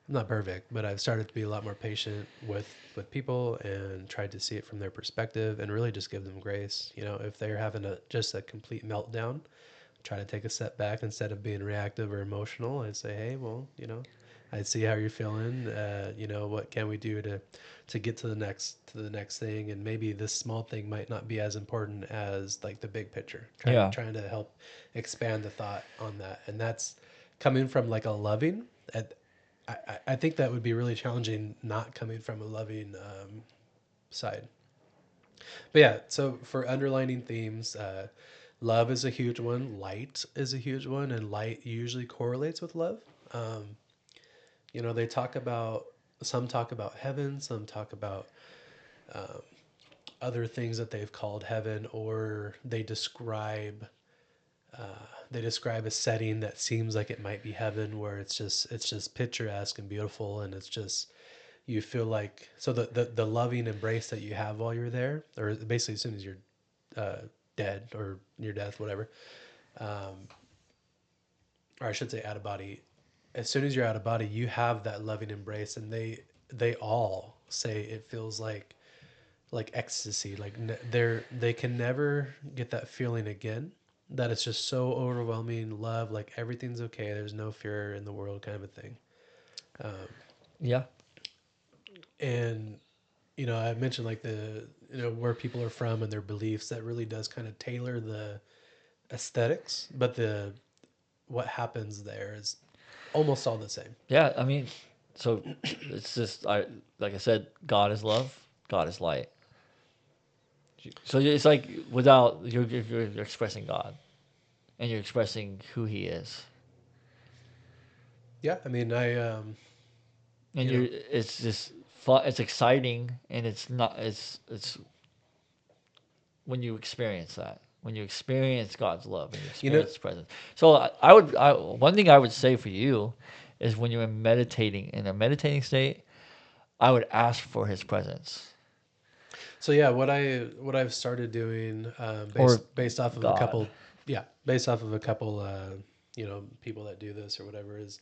I'm not perfect, but I've started to be a lot more patient with people and tried to see it from their perspective and really just give them grace. If they're having just a complete meltdown, try to take a step back instead of being reactive or emotional. I'd say, hey, well, I see how you're feeling. What can we do to get to the next thing? And maybe this small thing might not be as important as like the big picture. Trying Yeah. trying to help expand the thought on that, and that's coming from like a loving. I think that would be really challenging, not coming from a loving side. But yeah, so for underlining themes, love is a huge one. Light is a huge one, and light usually correlates with love. Um, they talk about some talk about heaven, some talk about other things that they've called heaven, or they describe a setting that seems like it might be heaven, where it's just picturesque and beautiful, and it's just you feel like so the loving embrace that you have while you're there, or basically as soon as you're dead or near death, whatever, or I should say out of body. As soon as you're out of body, you have that loving embrace, and they all say it feels like ecstasy. Like they can never get that feeling again. That it's just so overwhelming love, like everything's okay. There's no fear in the world, kind of a thing. Yeah. And I mentioned like the where people are from and their beliefs. That really does kind of tailor the aesthetics, but the what happens there is almost all the same. Yeah. I mean, so it's just like I said, God is love. God is light. So it's like without you're expressing God and you're expressing who He is, Yeah, I mean, I and you you're know, it's just fun. It's exciting, and it's not. It's when you experience that. When you experience God's love and you you know, experience His presence. So one thing I would say for you is when you're meditating in a meditating state, I would ask for His presence so yeah, what I've started doing, or based off of a God. couple, yeah, based off of a couple, people that do this or whatever is,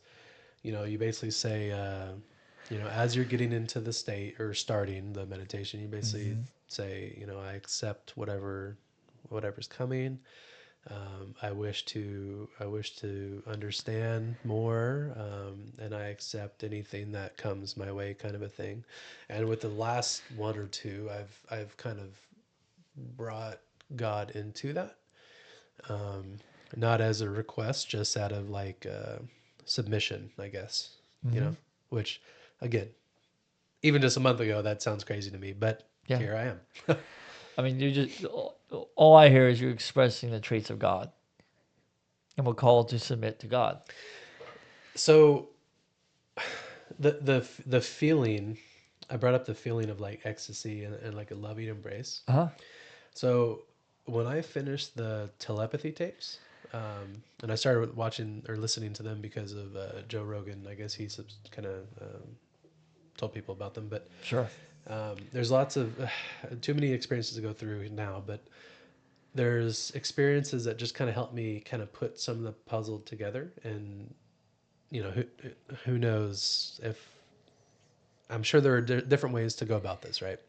you basically say, as you're getting into the state or starting the meditation, you basically Hmm. say, I accept whatever's coming. I wish to understand more, and I accept anything that comes my way, kind of a thing. And with the last one or two, I've kind of brought God into that, not as a request, just out of like submission, I guess. You Hmm. know, which again, even just a month ago, that sounds crazy to me, but Yeah. here I am. I mean, you just all I hear is you expressing the traits of God, and we're called to submit to God. So the feeling, I brought up the feeling of like ecstasy and like a loving embrace. Uh huh. So when I finished the telepathy tapes, and I started watching or listening to them because of Joe Rogan. I guess he's kind of told people about them, but Sure. there's lots of too many experiences to go through now. But there's experiences that just kind of help me kind of put some of the puzzle together, and who knows if I'm sure there are different ways to go about this, right?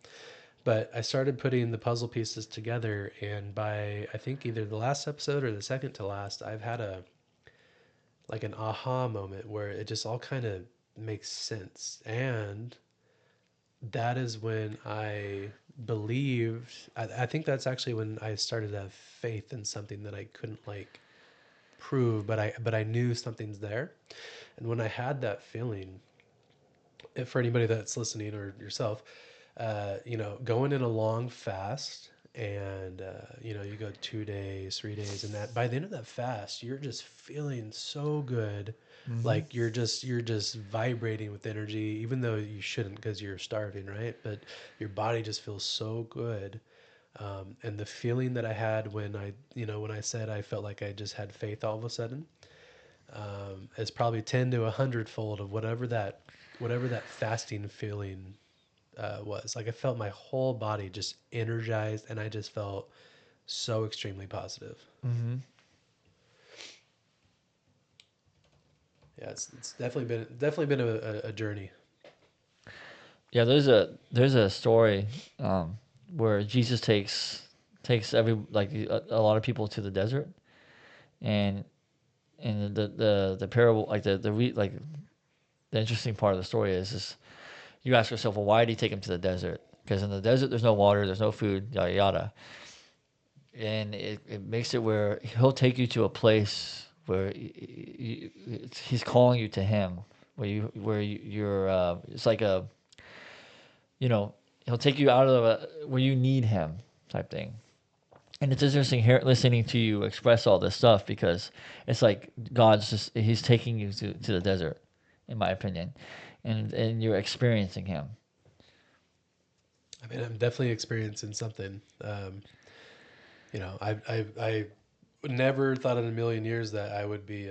But I started putting the puzzle pieces together, and by I think either the last episode or the second to last, I've had an aha moment where it just all kind of makes sense. And that is when I believed. I think that's actually when I started to have faith in something that I couldn't like prove, but I knew something's there. And when I had that feeling, if for anybody that's listening or yourself, going in a long fast and you go 2 days, 3 days, and that by the end of that fast, you're just feeling so good, Mm-hmm. like you're just vibrating with energy, even though you shouldn't because you're starving, right? But your body just feels so good. And the feeling that I had when I said I felt like I just had faith all of a sudden, is probably 10 to 100 fold of whatever that fasting feeling was. Like I felt my whole body just energized, and I just felt so extremely positive. Mm-hmm. Yeah, it's definitely been a journey. Yeah, there's a story where Jesus takes a lot of people to the desert, and the parable, like the interesting part of the story is you ask yourself, well, why did he take him to the desert? Because in the desert there's no water, there's no food, yada yada, and it makes it where he'll take you to a place where he's calling you to him, you're it's like a, you know, he'll take you out of where you need him type thing. And it's interesting here listening to you express all this stuff because it's like God's just he's taking you to the desert, in my opinion, and you're experiencing him. I mean, I'm definitely experiencing something. I never thought in a million years that I would be,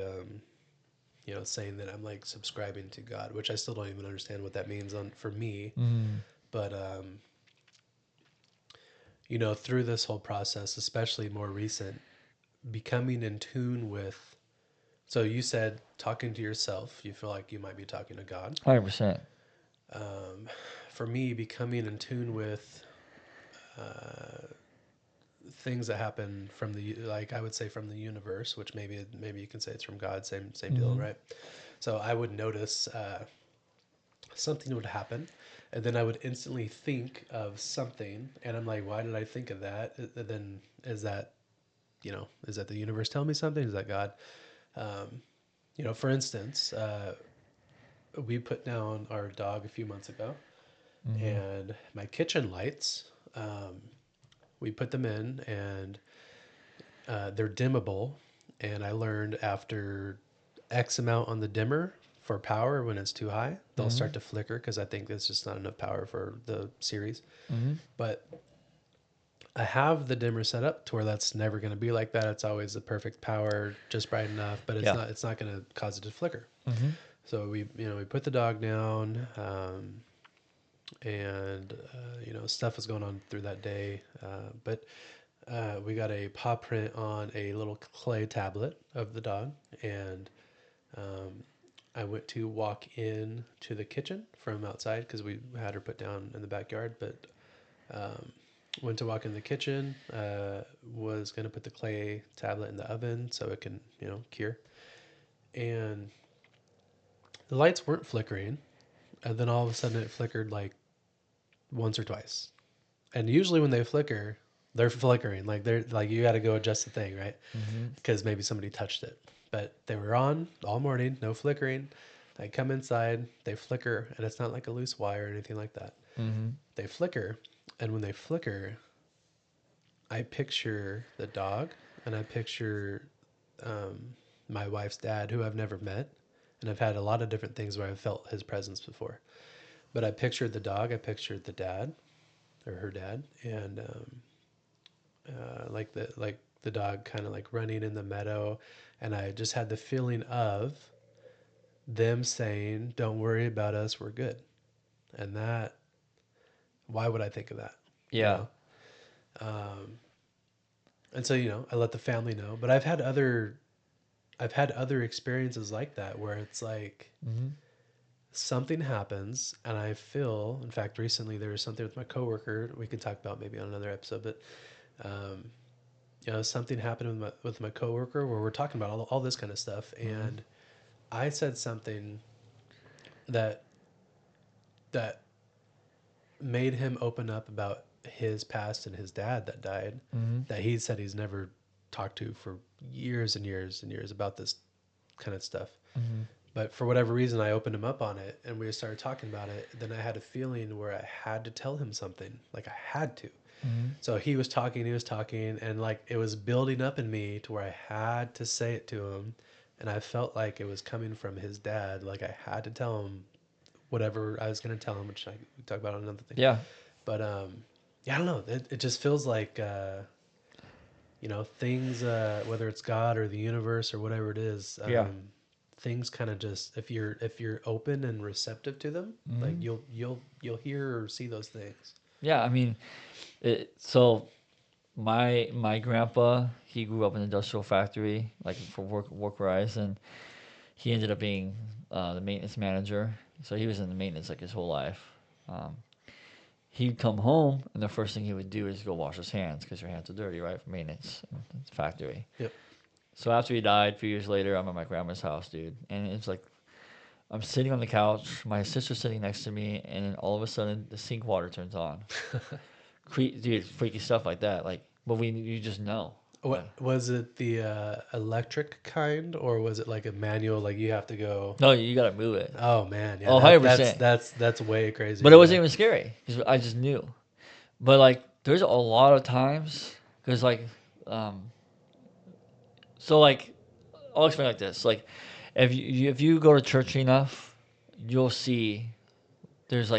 saying that I'm like subscribing to God, which I still don't even understand what that means on for me. Mm. But through this whole process, especially more recent, becoming in tune with. So you said talking to yourself, you feel like you might be talking to God. 100%. For me, becoming in tune with things that happen from the, like I would say, from the universe, which maybe you can say it's from God, same deal, Mm-hmm. right? So I would notice something would happen, and then I would instantly think of something, and I'm like, why did I think of that? And then is that the universe telling me something? Is that God? Um, for instance, we put down our dog a few months ago, Mm-hmm. and my kitchen lights, we put them in, and they're dimmable. And I learned after X amount on the dimmer for power, when it's too high, they'll Mm-hmm. start to flicker because I think there's just not enough power for the series. Mm-hmm. But I have the dimmer set up to where that's never going to be like that. It's always the perfect power, just bright enough, but it's Yeah. not. It's not going to cause it to flicker. Mm-hmm. So we put the dog down, and stuff was going on through that day, but we got a paw print on a little clay tablet of the dog, and um, I went to walk in to the kitchen from outside because we had her put down in the backyard, but um, went to walk in the kitchen. Was going to put the clay tablet in the oven so it can cure, and the lights weren't flickering, and then all of a sudden it flickered like once or twice. And usually when they flicker, they're flickering. Like they're like you got to go adjust the thing, right? Mm-hmm. Because maybe somebody touched it. But they were on all morning, no flickering. I come inside, they flicker, and it's not like a loose wire or anything like that. Mm-hmm. They flicker, and when they flicker, I picture the dog, and I picture um, my wife's dad, who I've never met, and I've had a lot of different things where I've felt his presence before. But I pictured the dog, I pictured the dad or her dad, and like the dog kind of like running in the meadow, and I just had the feeling of them saying, "Don't worry about us, we're good." And that, why would I think of that? You Yeah. know. And so I let the family know, but I've had other experiences like that where it's like Mm-hmm. something happens and I feel. In fact, recently there was something with my coworker we could talk about maybe on another episode, but um, something happened with my coworker where we're talking about all this kind of stuff, Mm-hmm. and I said something that that made him open up about his past and his dad that died, Mm-hmm. that he said he's never talked to for years and years and years about this kind of stuff. But for whatever reason, I opened him up on it, and we started talking about it. Then I had a feeling where I had to tell him something, like I had to. Mm-hmm. So he was talking, and like it was building up in me to where I had to say it to him, and I felt like it was coming from his dad. Like I had to tell him whatever I was going to tell him, which I we talk about on another thing. Yeah. But yeah, I don't know. It just feels like things, whether it's God or the universe or whatever it is, Yeah. things kind of just if you're open and receptive to them, like Mm-hmm. you'll hear or see those things. Yeah. I mean, so my grandpa, he grew up in an industrial factory, like for work wise, and he ended up being the maintenance manager. So he was in the maintenance like his whole life. Um, he'd come home, and the first thing he would do is go wash his hands because your hands are dirty, right, for maintenance in the factory. Yep. So after he died, a few years later, I'm at my grandma's house, dude, and it's like I'm sitting on the couch, my sister's sitting next to me, and then all of a sudden the sink water turns on. Dude, freaky stuff like that. Like, but you just know. What was it, the electric kind, or was it like a manual, like you have to go? No, you gotta move it. Oh man, yeah, Oh, that that's 100%. that's that's way But it crazier. wasn't Yeah. even scary because I just knew. But like, there's a lot of times because like, um, so like, I'll explain like this. Like, if you go to church enough, you'll see there's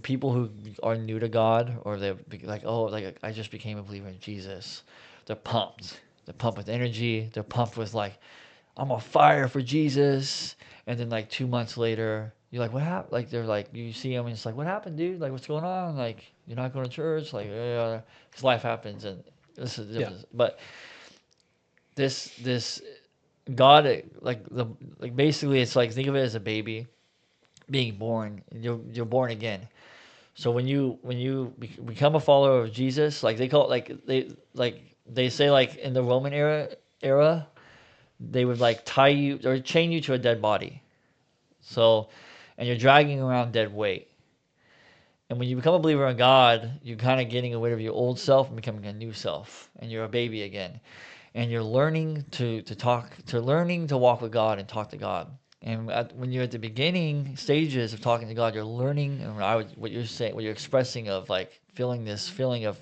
people who are new to God or they're like, oh, like I just became a believer in Jesus. They're pumped. They're pumped with energy. They're pumped with like, I'm on fire for Jesus. And then like 2 months later, you're like, what happened? Like they're like, you see them and it's like, what happened, dude? Like what's going on? Like you're not going to church? Like, yeah, 'cause life happens and this is Yeah. different. But this God, like basically, it's like think of it as a baby being born. You're born again. So when you become a follower of Jesus, like they call it, like they say like in the Roman era, they would like tie you or chain you to a dead body. So, and you're dragging around dead weight. And when you become a believer in God, you're kind of getting rid of your old self and becoming a new self, and you're a baby again. And you're learning to learning to walk with God and talk to God. And when you're at the beginning stages of talking to God, you're learning, and what you're saying, what you're expressing of like feeling this feeling of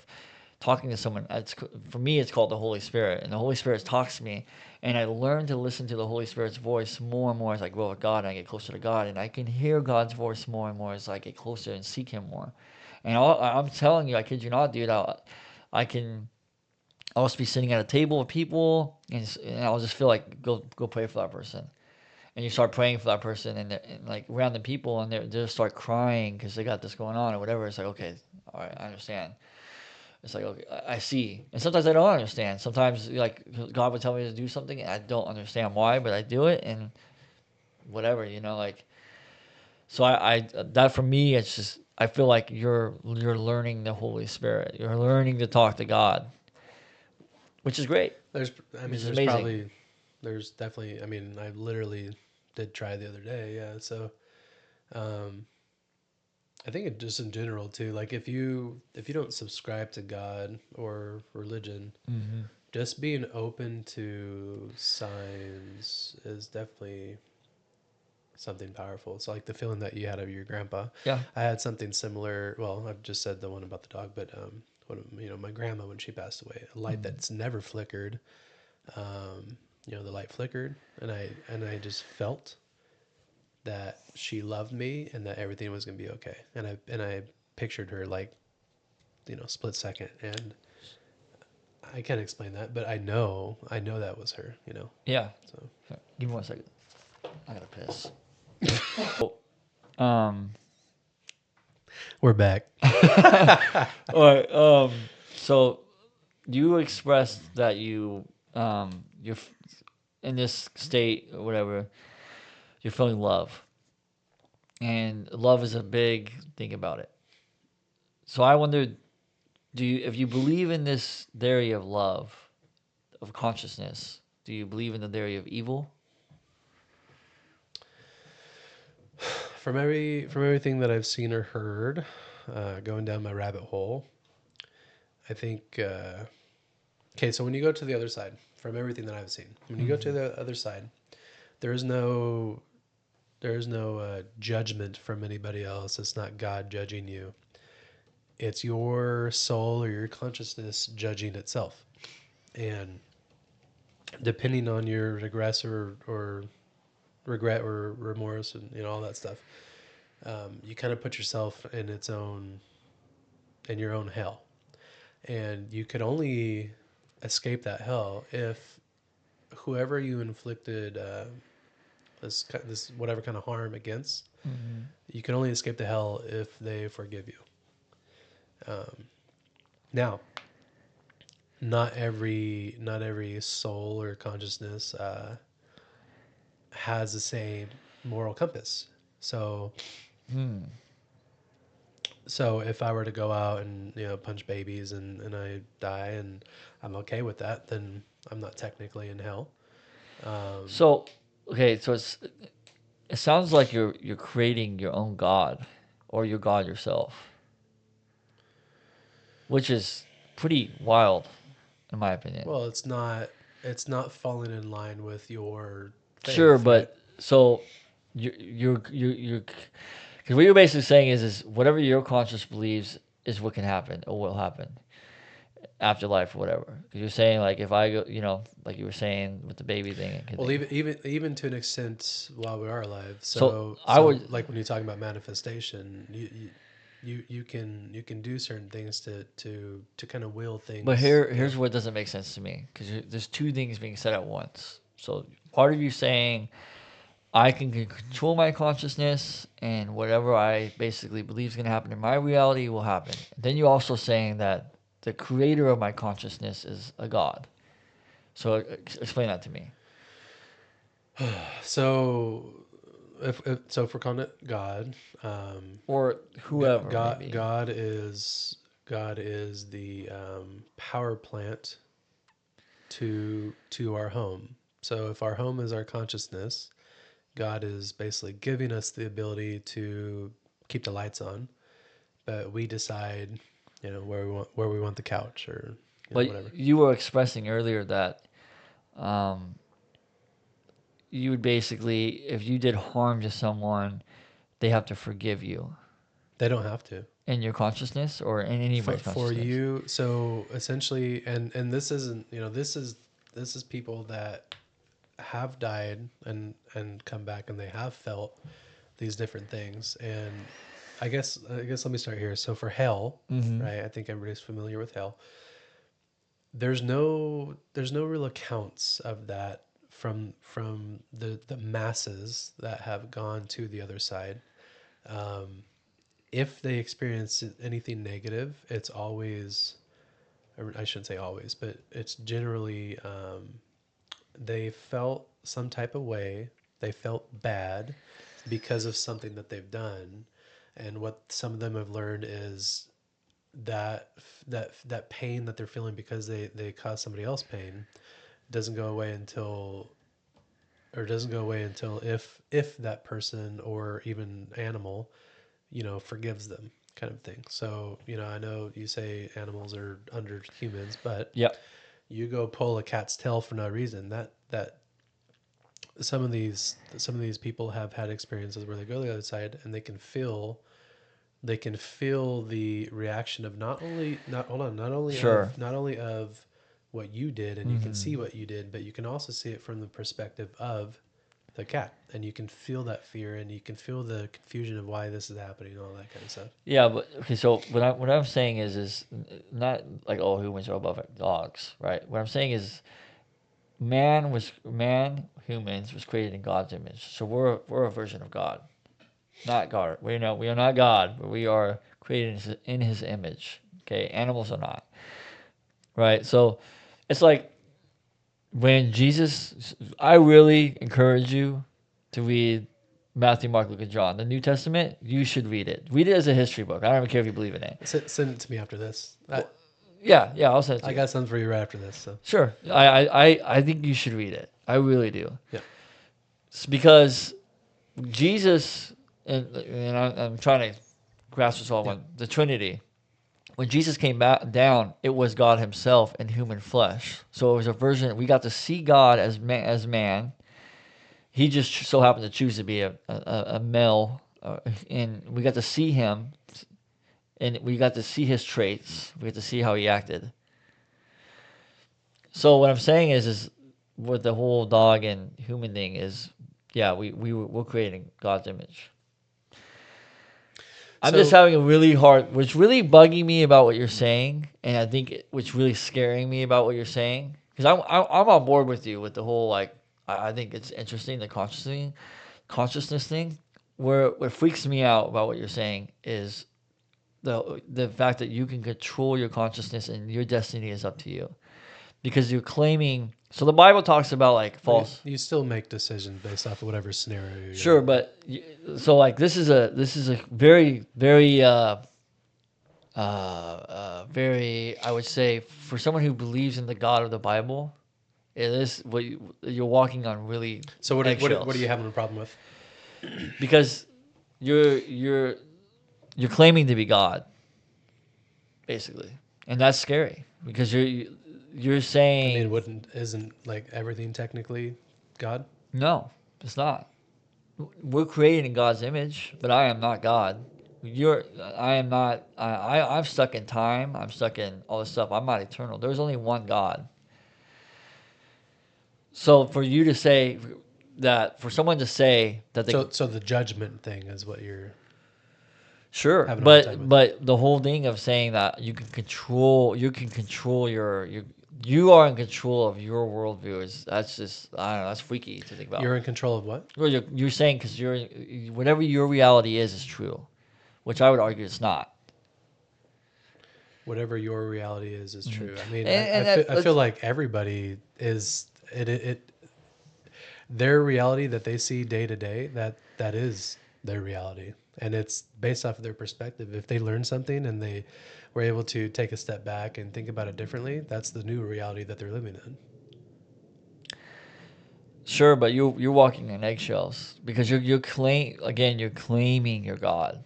talking to someone. For me, it's called the Holy Spirit, and the Holy Spirit talks to me, and I learn to listen to the Holy Spirit's voice more and more as I grow with God and I get closer to God, and I can hear God's voice more and more as I get closer and seek Him more. And I'm telling you, I kid you not, dude. I can. I'll just be sitting at a table with people, and I'll just feel like go pray for that person. And you start praying for that person, and like around the people, and they just start crying because they got this going on or whatever. It's like, okay, all right, I understand. It's like, okay, I see. And sometimes I don't understand. Sometimes like God would tell me to do something, and I don't understand why, but I do it, and whatever, like. So that for me, it's just I feel like you're learning the Holy Spirit. You're learning to talk to God, which is great, There's, I which mean, is amazing. there's definitely, I mean, I literally did try the other day. Yeah. So, um, I think it just in general too, like if you don't subscribe to God or religion, Hmm. just being open to signs is definitely something powerful. It's like the feeling that you had of your grandpa. Yeah. I had something similar. Well, I've just said the one about the dog, but my grandma, when she passed away, a light Hmm. that's never flickered. The light flickered, and I just felt that she loved me and that everything was gonna be okay. And I pictured her like, split second, and I can't explain that, but I know that was her. Yeah. So Give me 1 second. I gotta piss. Um. we're back. All right. So you expressed that you're in this state or whatever. You're feeling love, and love is a big thing about it. So I wonder, if you believe in this theory of love, of consciousness, do you believe in the theory of evil? From everything that I've seen or heard, going down my rabbit hole, I think. Okay, so when you go to the other side, from everything that I've seen, when you go to Hmm. the other side, There's no there's no judgment from anybody else. It's not God judging you. It's your soul or your consciousness judging itself. And depending on your regress or regret or remorse and all that stuff, you kind of put yourself in your own hell. And you could only escape that hell if whoever you inflicted this whatever kind of harm against, Mm-hmm. you can only escape the hell if they forgive you. Now, not every soul or consciousness has the same moral compass. So Hmm. so if I were to go out and punch babies and I die and I'm okay with that, then I'm not technically in hell. Um, So, okay, so it sounds like you're creating your own God, or your God yourself, which is pretty wild, in my opinion. well, it's not falling in line with your Sure, faith, right? but so you're because what you're basically saying is whatever your conscience believes is what can happen or will happen, afterlife or whatever. Because you're saying like if I go, like you were saying with the baby thing, it could Well, think. even to an extent while we are alive. So So I so would, like when you're talking about manifestation, you can do certain things to kind of will but things. here's what doesn't make sense to me because there's two things being said at once. So part of you saying I can control my consciousness and whatever I basically believe is going to happen in my reality will happen. Then you're also saying that the creator of my consciousness is a god. So explain that to me. So if we're calling it God, Or whoever maybe. God is the power plant to our home. So if our home is our consciousness, God is basically giving us the ability to keep the lights on, but we decide, where we want the couch or But whatever. you were expressing earlier that um, you would basically, if you did harm to someone, they have to forgive you They don't have to. in your consciousness or in For anybody's for consciousness. you, so essentially, and this isn't, this is people that have died and come back and they have felt these different things. And I guess let me start here. So for hell, Mm-hmm. right? I think everybody's familiar with hell. There's no real accounts of that from the masses that have gone to the other side. If they experience anything negative, it's always, or I shouldn't say always, but it's generally, they felt some type of way. They felt bad because of something that they've done, and what some of them have learned is that that pain that they're feeling because they caused somebody else pain doesn't go away until if that person or even animal forgives them, kind of thing. So I know you say animals are under humans, but Yep. you go pull a cat's tail for no reason. That some of these people have had experiences where they go to the other side and they can feel the reaction of Sure. not only of what you did, and you can Mm-hmm. see what you did, but you can also see it from the perspective of the cat, and you can feel that fear and you can feel the confusion of why this is happening and all that kind of stuff. Yeah, but okay. So what I'm saying is not like oh humans are above dogs, right? What I'm saying is humans was created in God's image. So we're a version of God, not God. We are not God, but we are created in His image. Okay, animals are not, right? So it's like when Jesus. I really encourage you to read Matthew, Mark, Luke, and John, the New Testament. You should read it. Read it as a history book. I don't even care if you believe in it. Send it to me after this. I, Well, yeah, I'll send it to I you. got something for you right after this. So Sure, I think you should read it. I really do. yeah, It's because Jesus and I'm trying to grasp this all yeah. one the Trinity. When Jesus came back down, it was God Himself in human flesh. So it was a version. We got to see God as man, He just so happened to choose to be a male, and we got to see him, and we got to see his traits. We got to see how he acted. So what I'm saying is with the whole dog and human thing is, yeah, we're creating God's image. I'm just So having a really hard, what's really bugging me about what you're saying, and I think what's really scaring me about what you're saying, because I'm on board with you with the whole like, I think it's interesting the consciousness thing. Where what freaks me out about what you're saying is the fact that you can control your consciousness and your destiny is up to you, because you're claiming. So the Bible talks about like well, false. you still make decisions based off of whatever scenario you're Sure, in. but so like this is a very very very, I would say, for someone who believes in the God of the Bible, it is you're walking on really So what are you eggshells, having a problem with? because you're you're you're claiming to be God basically, and that's scary because you're I saying mean, wouldn't isn't like everything technically God? no, it's not. We're created in God's image, but I am not God. You're, I am not. I'm stuck in time. I'm stuck in all this stuff. I'm not eternal. There's only one God. So for you to say that, for someone to say that they, So the judgment thing is what you're sure, having a hard time with. but the whole thing of saying that you can control you are in control of your worldview is that's just I don't know, that's freaky to think about. You're in control of what? Well, you're saying because whatever your reality is true, which I would argue it's not. Whatever your reality is Hmm. true. I mean, And I feel like everybody is their reality that they see day to day, that is their reality, and it's based off of their perspective. If they learn something and they were able to take a step back and think about it differently, that's the new reality that they're living in. sure, but you're walking on eggshells because you're claiming you're God.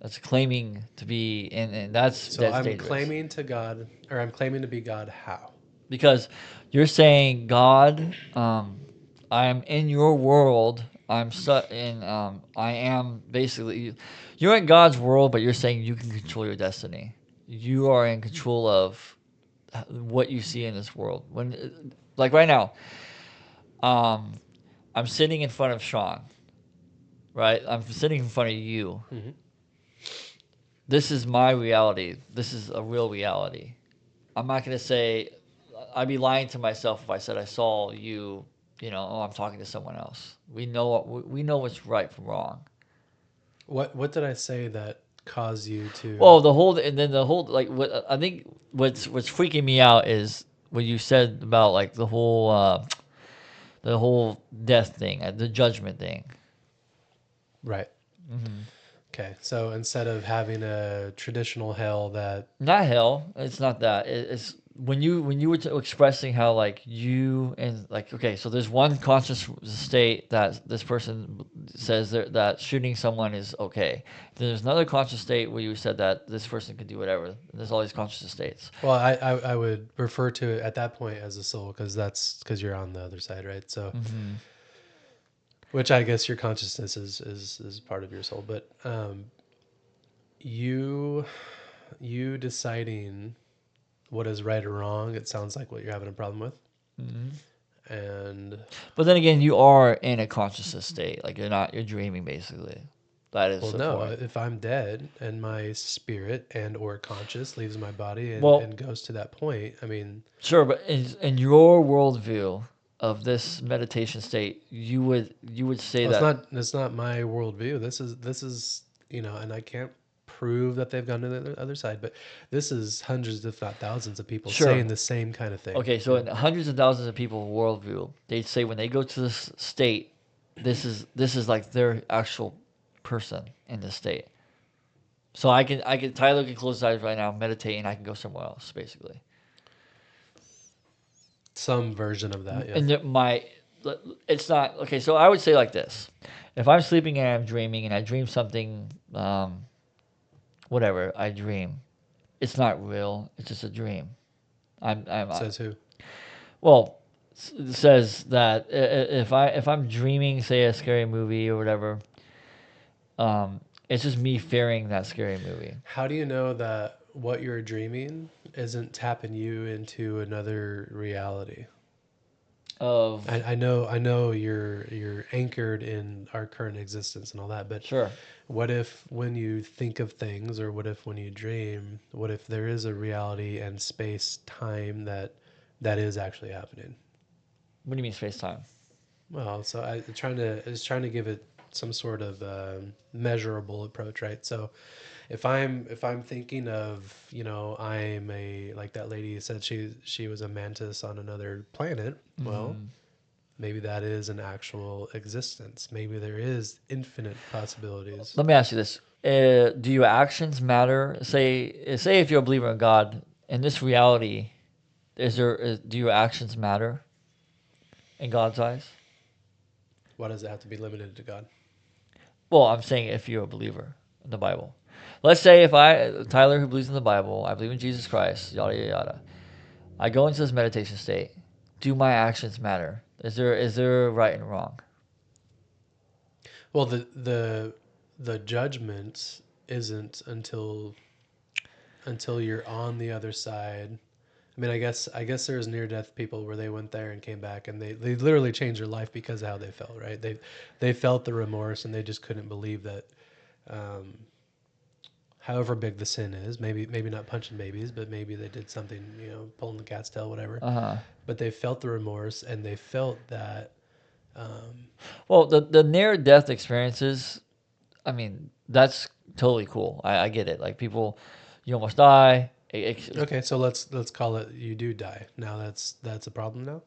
That's claiming to be, and So that's I'm dangerous claiming to God, or I'm claiming to be God. How? because you're saying God, I am in your world. I am basically, you're in God's world, but you're saying you can control your destiny. You are in control of what you see in this world. Like right now, um, I'm sitting in front of Sean, right? I'm sitting in front of you. Hmm. This is my reality. This is a real reality. I'm not gonna say I'd be lying to myself if I said I saw you. Oh, I'm talking to someone else. We know what's right from wrong. What did I say that caused you to? Well, the whole like what I think what's freaking me out is what you said about like the whole death thing, the judgment thing. Right. Hmm. Okay. So instead of having a traditional hell that, Not hell. It's not that. It's when you were expressing how like you and like okay, so there's one conscious state that this person says that shooting someone is okay. Then there's another conscious state where you said that this person can do whatever. There's all these conscious states. well, I would refer to it at that point as a soul, because that's because you're on the other side, right? So, Hmm. which I guess your consciousness is part of your soul, but you you deciding what is right or wrong, it sounds like what you're having a problem with. Hmm. And But then again, you are in a consciousness state. Like you're not. You're dreaming basically. That is well, the no, point. if I'm dead and my spirit and or conscious leaves my body Well, and goes to that point, I mean, sure, but in your worldview of this meditation state, you would say well, that it's not my worldview. This is and I can't prove that they've gone to the other side, but this is hundreds, if not thousands, of people sure. saying the same kind of thing. Okay, so in hundreds of thousands of people's worldview, they say when they go to this state, this is like their actual person in this state. So I can Tyler can close his eyes right now, meditate, and I can go somewhere else, basically. Some version of that, yeah. And it's not okay. So I would say like this: if I'm sleeping and I'm dreaming and I dream something, whatever I dream, it's not real. It's just a dream. I'm Says who? well. says that if I'm dreaming, say a scary movie or whatever, it's just me fearing that scary movie. How do you know that what you're dreaming isn't tapping you into another reality? Of I know you're anchored in our current existence and all that, but sure. what if when you think of things, or what if when you dream, what if there is a reality and space time that is actually happening? What do you mean space time? Well, so I was trying to give it some sort of measurable approach, right? So if I'm thinking of, I'm a, like that lady said, she was a mantis on another planet. Well, Hmm. maybe that is an actual existence. Maybe there is infinite possibilities. Let me ask you this: do your actions matter? Say if you're a believer in God, in this reality, do your actions matter in God's eyes? Why does it have to be limited to God? Well, I'm saying if you're a believer in the Bible. Let's say if Tyler, who believes in the Bible, I believe in Jesus Christ, yada yada yada. I go into this meditation state. Do my actions matter? Is there right and wrong? Well, the judgment isn't until you're on the other side. I mean, I guess there's near death people where they went there and came back, and they literally changed their life because of how they felt. Right? They felt the remorse, and they just couldn't believe that. Um, However big the sin is, maybe not punching babies, but maybe they did something, pulling the cat's tail, whatever. Uh huh. But they felt the remorse, and they felt that. Well, the near death experiences, I mean, that's totally cool. I get it. Like people, you almost die. Okay, so let's call it you do die. Now that's a problem now.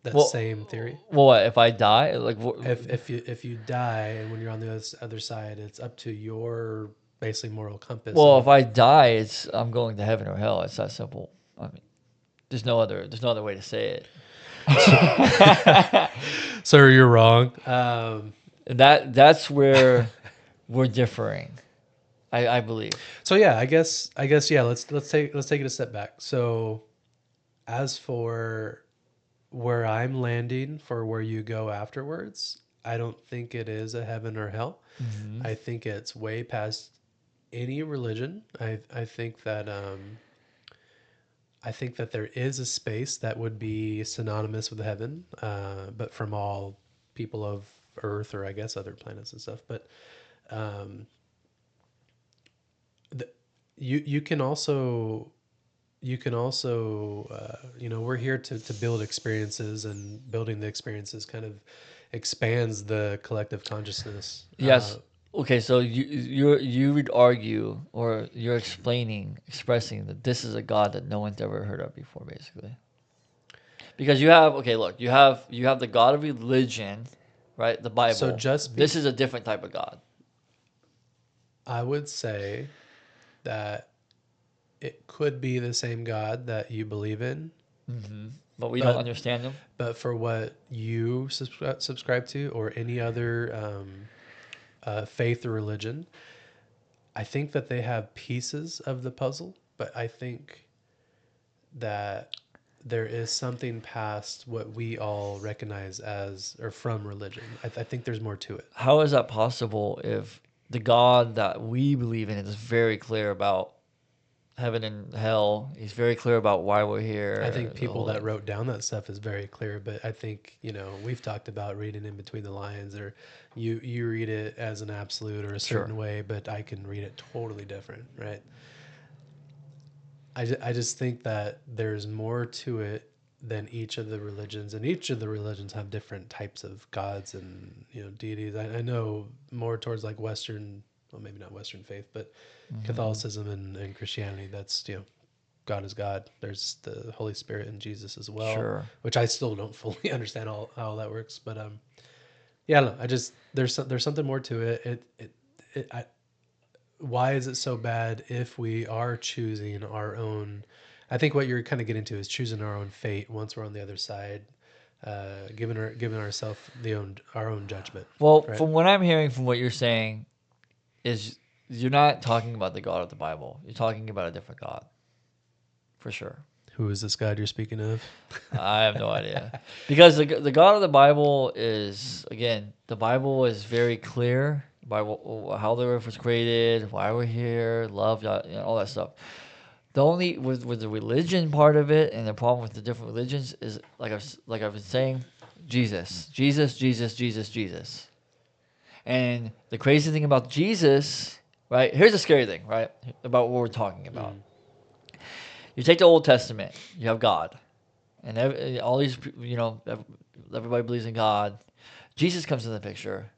That same theory. Well, what, if I die, like, If you die, and when you're on the other side, it's up to your basically moral compass well, if of. I die, I'm going to heaven or hell. It's that simple. I mean, there's no other way to say it. Sir, you're wrong. That's where we're differing. I believe. So yeah, I guess yeah. Let's take it a step back. So as for where I'm landing for where you go afterwards, I don't think it is a heaven or hell. Hmm. I think it's way past any religion. I think that there is a space that would be synonymous with heaven, but from all people of Earth, or I guess other planets and stuff. But um, the, you can also we're here to build experiences, and building the experiences kind of expands the collective consciousness. Yes. Okay. So you would argue, or you're expressing that this is a God that no one's ever heard of before, basically. Because you have, okay, look, you have the God of religion, right? The So Bible. just be This is a different type of God. I would say that it could be the same God that you believe in, Hmm. But we don't but understand them. but for what you subscribe to, or any other faith or religion, I think that they have pieces of the puzzle, but I think that there is something past what we all recognize as or from religion. I think there's more to it. How is that possible if the God that we believe in is very clear about heaven and hell? He's very clear about why we're I here. think The people whole that thing. wrote down that stuff is very clear, but I think, we've talked about reading in between the lines, or you read it as an absolute or a Sure. certain way, but I can read it totally different, right? I just think that there's more to it than each of the religions, and each of the religions have different types of gods and deities. I know more towards like Western, well, maybe not Western faith, but Hmm. Catholicism and Christianity. That's God is God. There's the Holy Spirit and Jesus as well, Sure. which I still don't fully understand how that works. But yeah, no, I just there's something more to it. Why is it so bad if we are choosing our own? I think what you're kind of getting to is choosing our own fate once we're on the other side, giving ourselves our own judgment, Well, right? from what I'm hearing from what you're saying, is you're not talking about the God of the Bible. You're talking about a different God, for sure. Who is this God you're speaking of? I have no idea. Because the God of the Bible is, again, the Bible is very clear by how the earth was created, why we're here, love, all that stuff. The only with the religion part of it, and the problem with the different religions is like I've been saying, Jesus, Jesus, Jesus, Jesus, Jesus. And the crazy thing about Jesus, right? Here's the scary thing, right? About what we're talking about. Mm. You take the Old Testament, you have God, and all these, everybody believes in God. Jesus comes in the picture.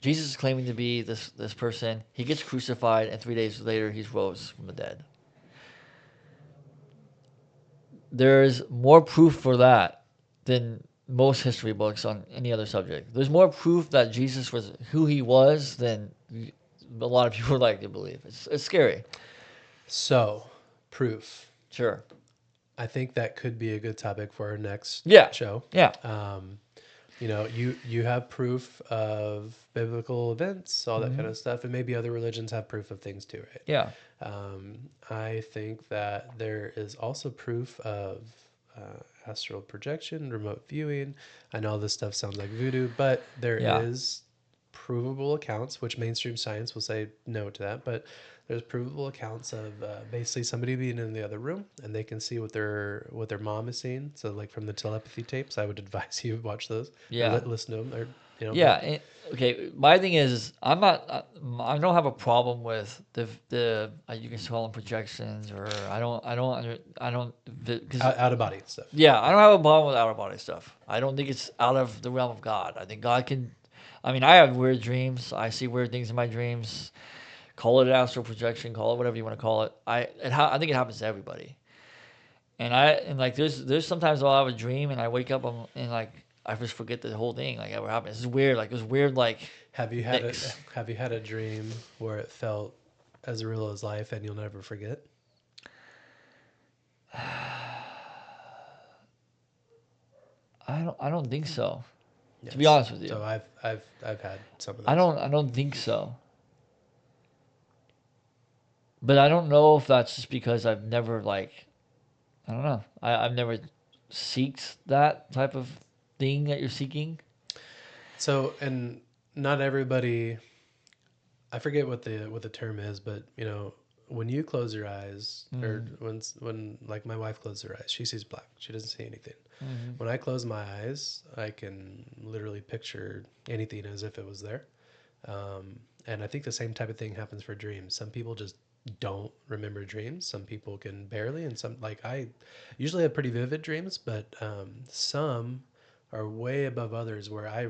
Jesus is claiming to be this person. He gets crucified, and 3 days later, he's rose from the dead. There's more proof for that than most history books on any other subject. There's more proof that Jesus was who he was than a lot of people like to believe. It's scary. So, proof. Sure. I think that could be a good topic for our next Yeah. show. Yeah. You have proof of biblical events, all that kind Mm-hmm. of stuff, and maybe other religions have proof of things too, right? Yeah. I think that there is also proof of astral projection, remote viewing. I know this stuff sounds like voodoo, but there Yeah. is provable accounts, which mainstream science will say no to that, but there's provable accounts of basically somebody being in the other room and they can see what their mom is seeing. So like from the telepathy tapes, I would advise you watch those or Yeah. listen to them. Or Yeah. but Okay. My thing is, I don't have a problem with the you can call them projections, or I don't, because out of body stuff. yeah, I don't have a problem with outer body stuff. I don't think it's out of the realm of God. I think God can. I mean, I have weird dreams. I see weird things in my dreams. Call it an astral projection. Call it whatever you want to call it. I think it happens to everybody. And like there's sometimes I'll have a dream and I wake up and like I just forget the whole thing like ever happened. This is weird. Like it was weird. Like mix. Have you had a dream where it felt as real as life and you'll never forget? I don't think so. To be Yes. honest with you, So I've had some of I those. don't think so. But I don't know if that's just because I've never like I don't know. I've never seeked that type of thing that you're seeking. So and not everybody. I forget what the term is, but when you close your eyes, or Mm-hmm. when like my wife closes her eyes, she sees black. She doesn't see anything. Mm-hmm. When I close my eyes, I can literally picture anything as if it was there. And I think the same type of thing happens for dreams. Some people just don't remember dreams. Some people can barely, and some like I usually have pretty vivid dreams, but some are way above others where I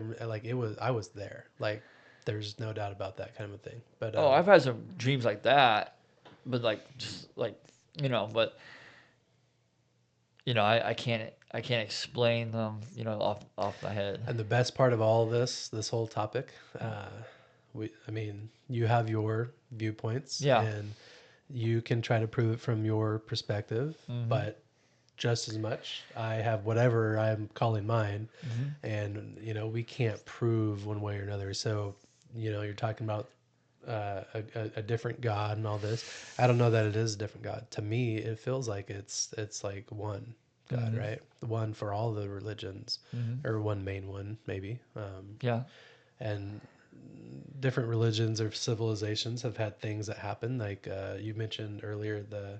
was there. Like there's no doubt about that kind of a thing. But Oh, I've had some dreams like that, but like just like but I can't explain them off my head. and the best part of all this whole topic, I mean, you have your viewpoints Yeah. and you can try to prove it from your perspective, Mm-hmm. but just as much, I have whatever I'm calling mine, Mm-hmm. and we can't prove one way or another. So, you're talking about a different God and all this. I don't know that it is a different God. To me, it feels like it's like one God, Mm-hmm. right? The one for all the religions, Mm-hmm. or one main one, maybe. Yeah. And different religions or civilizations have had things that happen. Like you mentioned earlier, the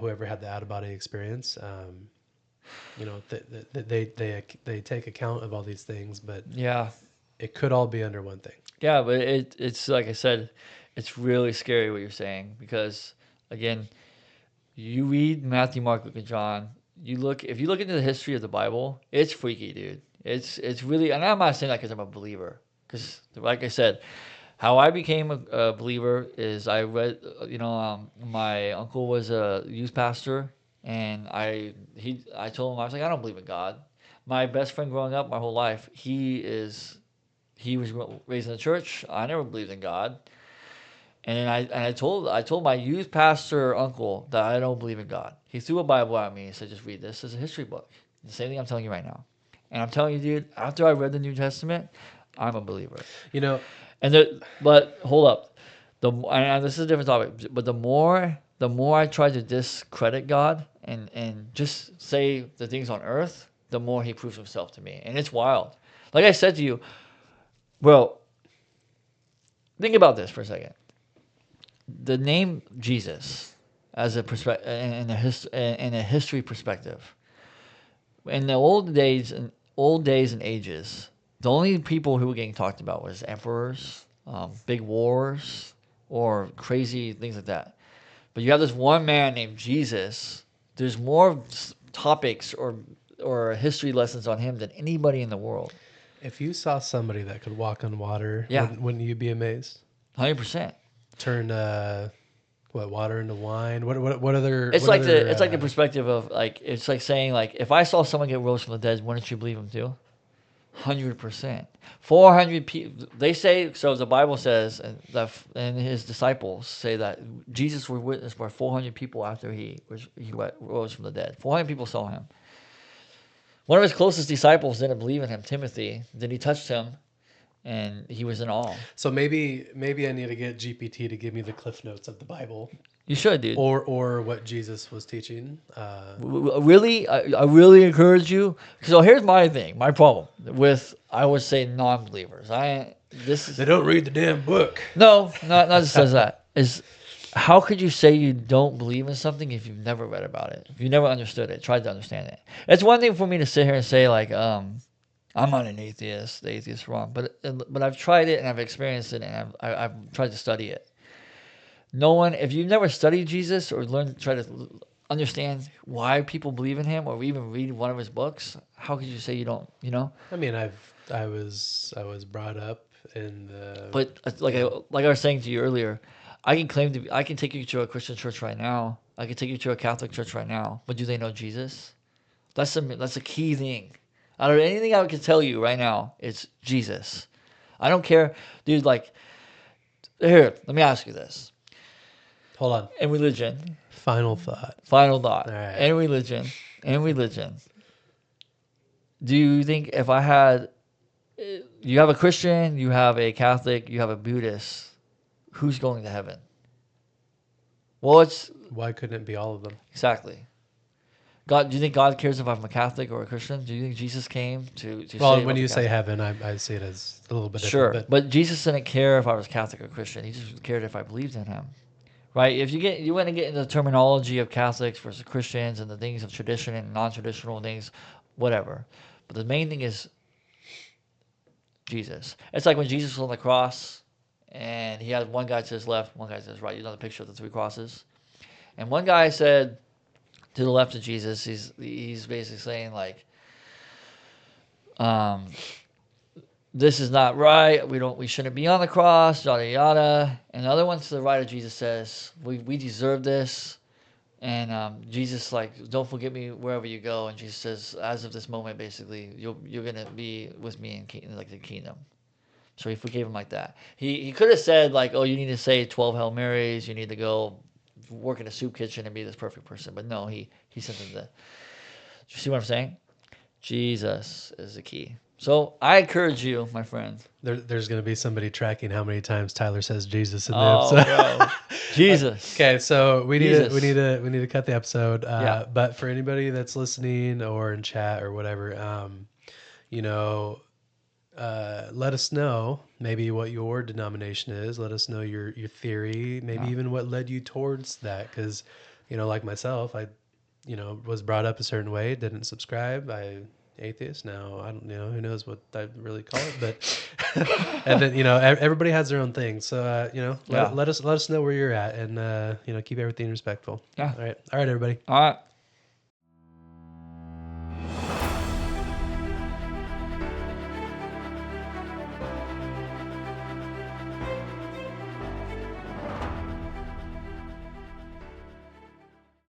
whoever had the out of body experience. They take account of all these things, but Yeah. it could all be under one thing. Yeah, but it's like I said, it's really scary what you're saying because again, you read Matthew, Mark, Luke, and John. If you look into the history of the Bible, it's freaky, dude. It's really, and I'm not saying that because I'm a believer. Because like I said, how I became a believer is I read, my uncle was a youth pastor, and I told him I was like I don't believe in God. My best friend growing up, my whole life, he was raised in the church. I never believed in God. And I told my youth pastor uncle that I don't believe in God. He threw a Bible at me and said, "Just read this as a history book." The same thing I'm telling you right now. And I'm telling you, dude, after I read the New Testament, I'm a believer. You know, But hold up, and this is a different topic. But the more I try to discredit God, and just say the things on earth, the more he proves himself to me. And it's wild. Like I said to you, bro, think about this for a second. The name Jesus, as a perspective in a history perspective, in the old days and ages, the only people who were getting talked about was emperors, big wars, or crazy things like that. But you have this one man named Jesus. There's more topics or history lessons on him than anybody in the world. If you saw somebody that could walk on water, Yeah, wouldn't you be amazed? 100%. Turn water into wine? What other? It's What like other? the perspective of like it's like saying like if I saw someone get rose from the dead, wouldn't you believe him too? 100%. 400 people. They say so. The Bible says and his disciples say that Jesus was witnessed by 400 people after he rose from the dead. 400 people saw him. One of his closest disciples didn't believe in him, Timothy. Then he touched him, and he was in awe. So maybe I need to get GPT to give me the cliff notes of the Bible, You should, dude. or what Jesus was teaching. Really, I really encourage you. So here's my thing, my problem with I would say non-believers. They don't read the damn book. No, not just says that. Is how could you say you don't believe in something if you've never read about it, if you never understood it, tried to understand it? It's one thing for me to sit here and say like, I'm not an atheist. The atheist's wrong, but I've tried it and I've experienced it and I've tried to study it. No one, if you've never studied Jesus or try to understand why people believe in him or even read one of his books, how could you say you don't? You know. I mean, I was brought up in the. But like I was saying to you earlier, I can take you to a Christian church right now. I can take you to a Catholic church right now. But do they know Jesus? That's a key thing. Out of anything I can tell you right now, it's Jesus. I don't care, dude. Like, here, let me ask you this. Hold on. In religion, Final thought. final thought. All right. In religion, do you think if I had, you have a Christian, you have a Catholic, you have a Buddhist, who's going to heaven? Well, it's Why couldn't it be all of them? exactly. God, do you think God cares if I'm a Catholic or a Christian? Do you think Jesus came to Well, save when us you a say Catholic? heaven, I see it as a little bit Sure, different. but Jesus didn't care if I was Catholic or Christian. He just cared if I believed in him, right? If you want to get into the terminology of Catholics versus Christians and the things of tradition and non-traditional things, whatever. But the main thing is Jesus. It's like when Jesus was on the cross, and he had one guy to his left, one guy to his right. You know the picture of the three crosses, and one guy said to the left of Jesus, he's basically saying like, this is not right. We shouldn't be on the cross, yada yada. And the other one to the right of Jesus says, we deserve this. And Jesus like, don't forget me wherever you go. And Jesus says, as of this moment, basically, you're gonna be with me in like the kingdom. So he forgave him like that. He could have said like, oh, you need to say 12 Hail Marys. You need to go work in a soup kitchen and be this perfect person. But no, he sent him the. You see what I'm saying? Jesus is the key. So I encourage you, my friend. There's going to be somebody tracking how many times Tyler says Jesus in Oh, the bro. episode. Jesus. Okay, so we need Jesus. we need to cut the episode. Yeah. But for anybody that's listening or in chat or whatever, you know, let us know maybe what your denomination is. Let us know your theory, maybe Yeah. even what led you towards that. Because, you know, like myself, I, you know, was brought up a certain way, didn't subscribe. Atheist now. I don't, you know, who knows what I really call it, but and then, you know, everybody has their own thing. So you know, Yeah. let us know where you're at, and you know, keep everything respectful. Yeah. All right, everybody. All right.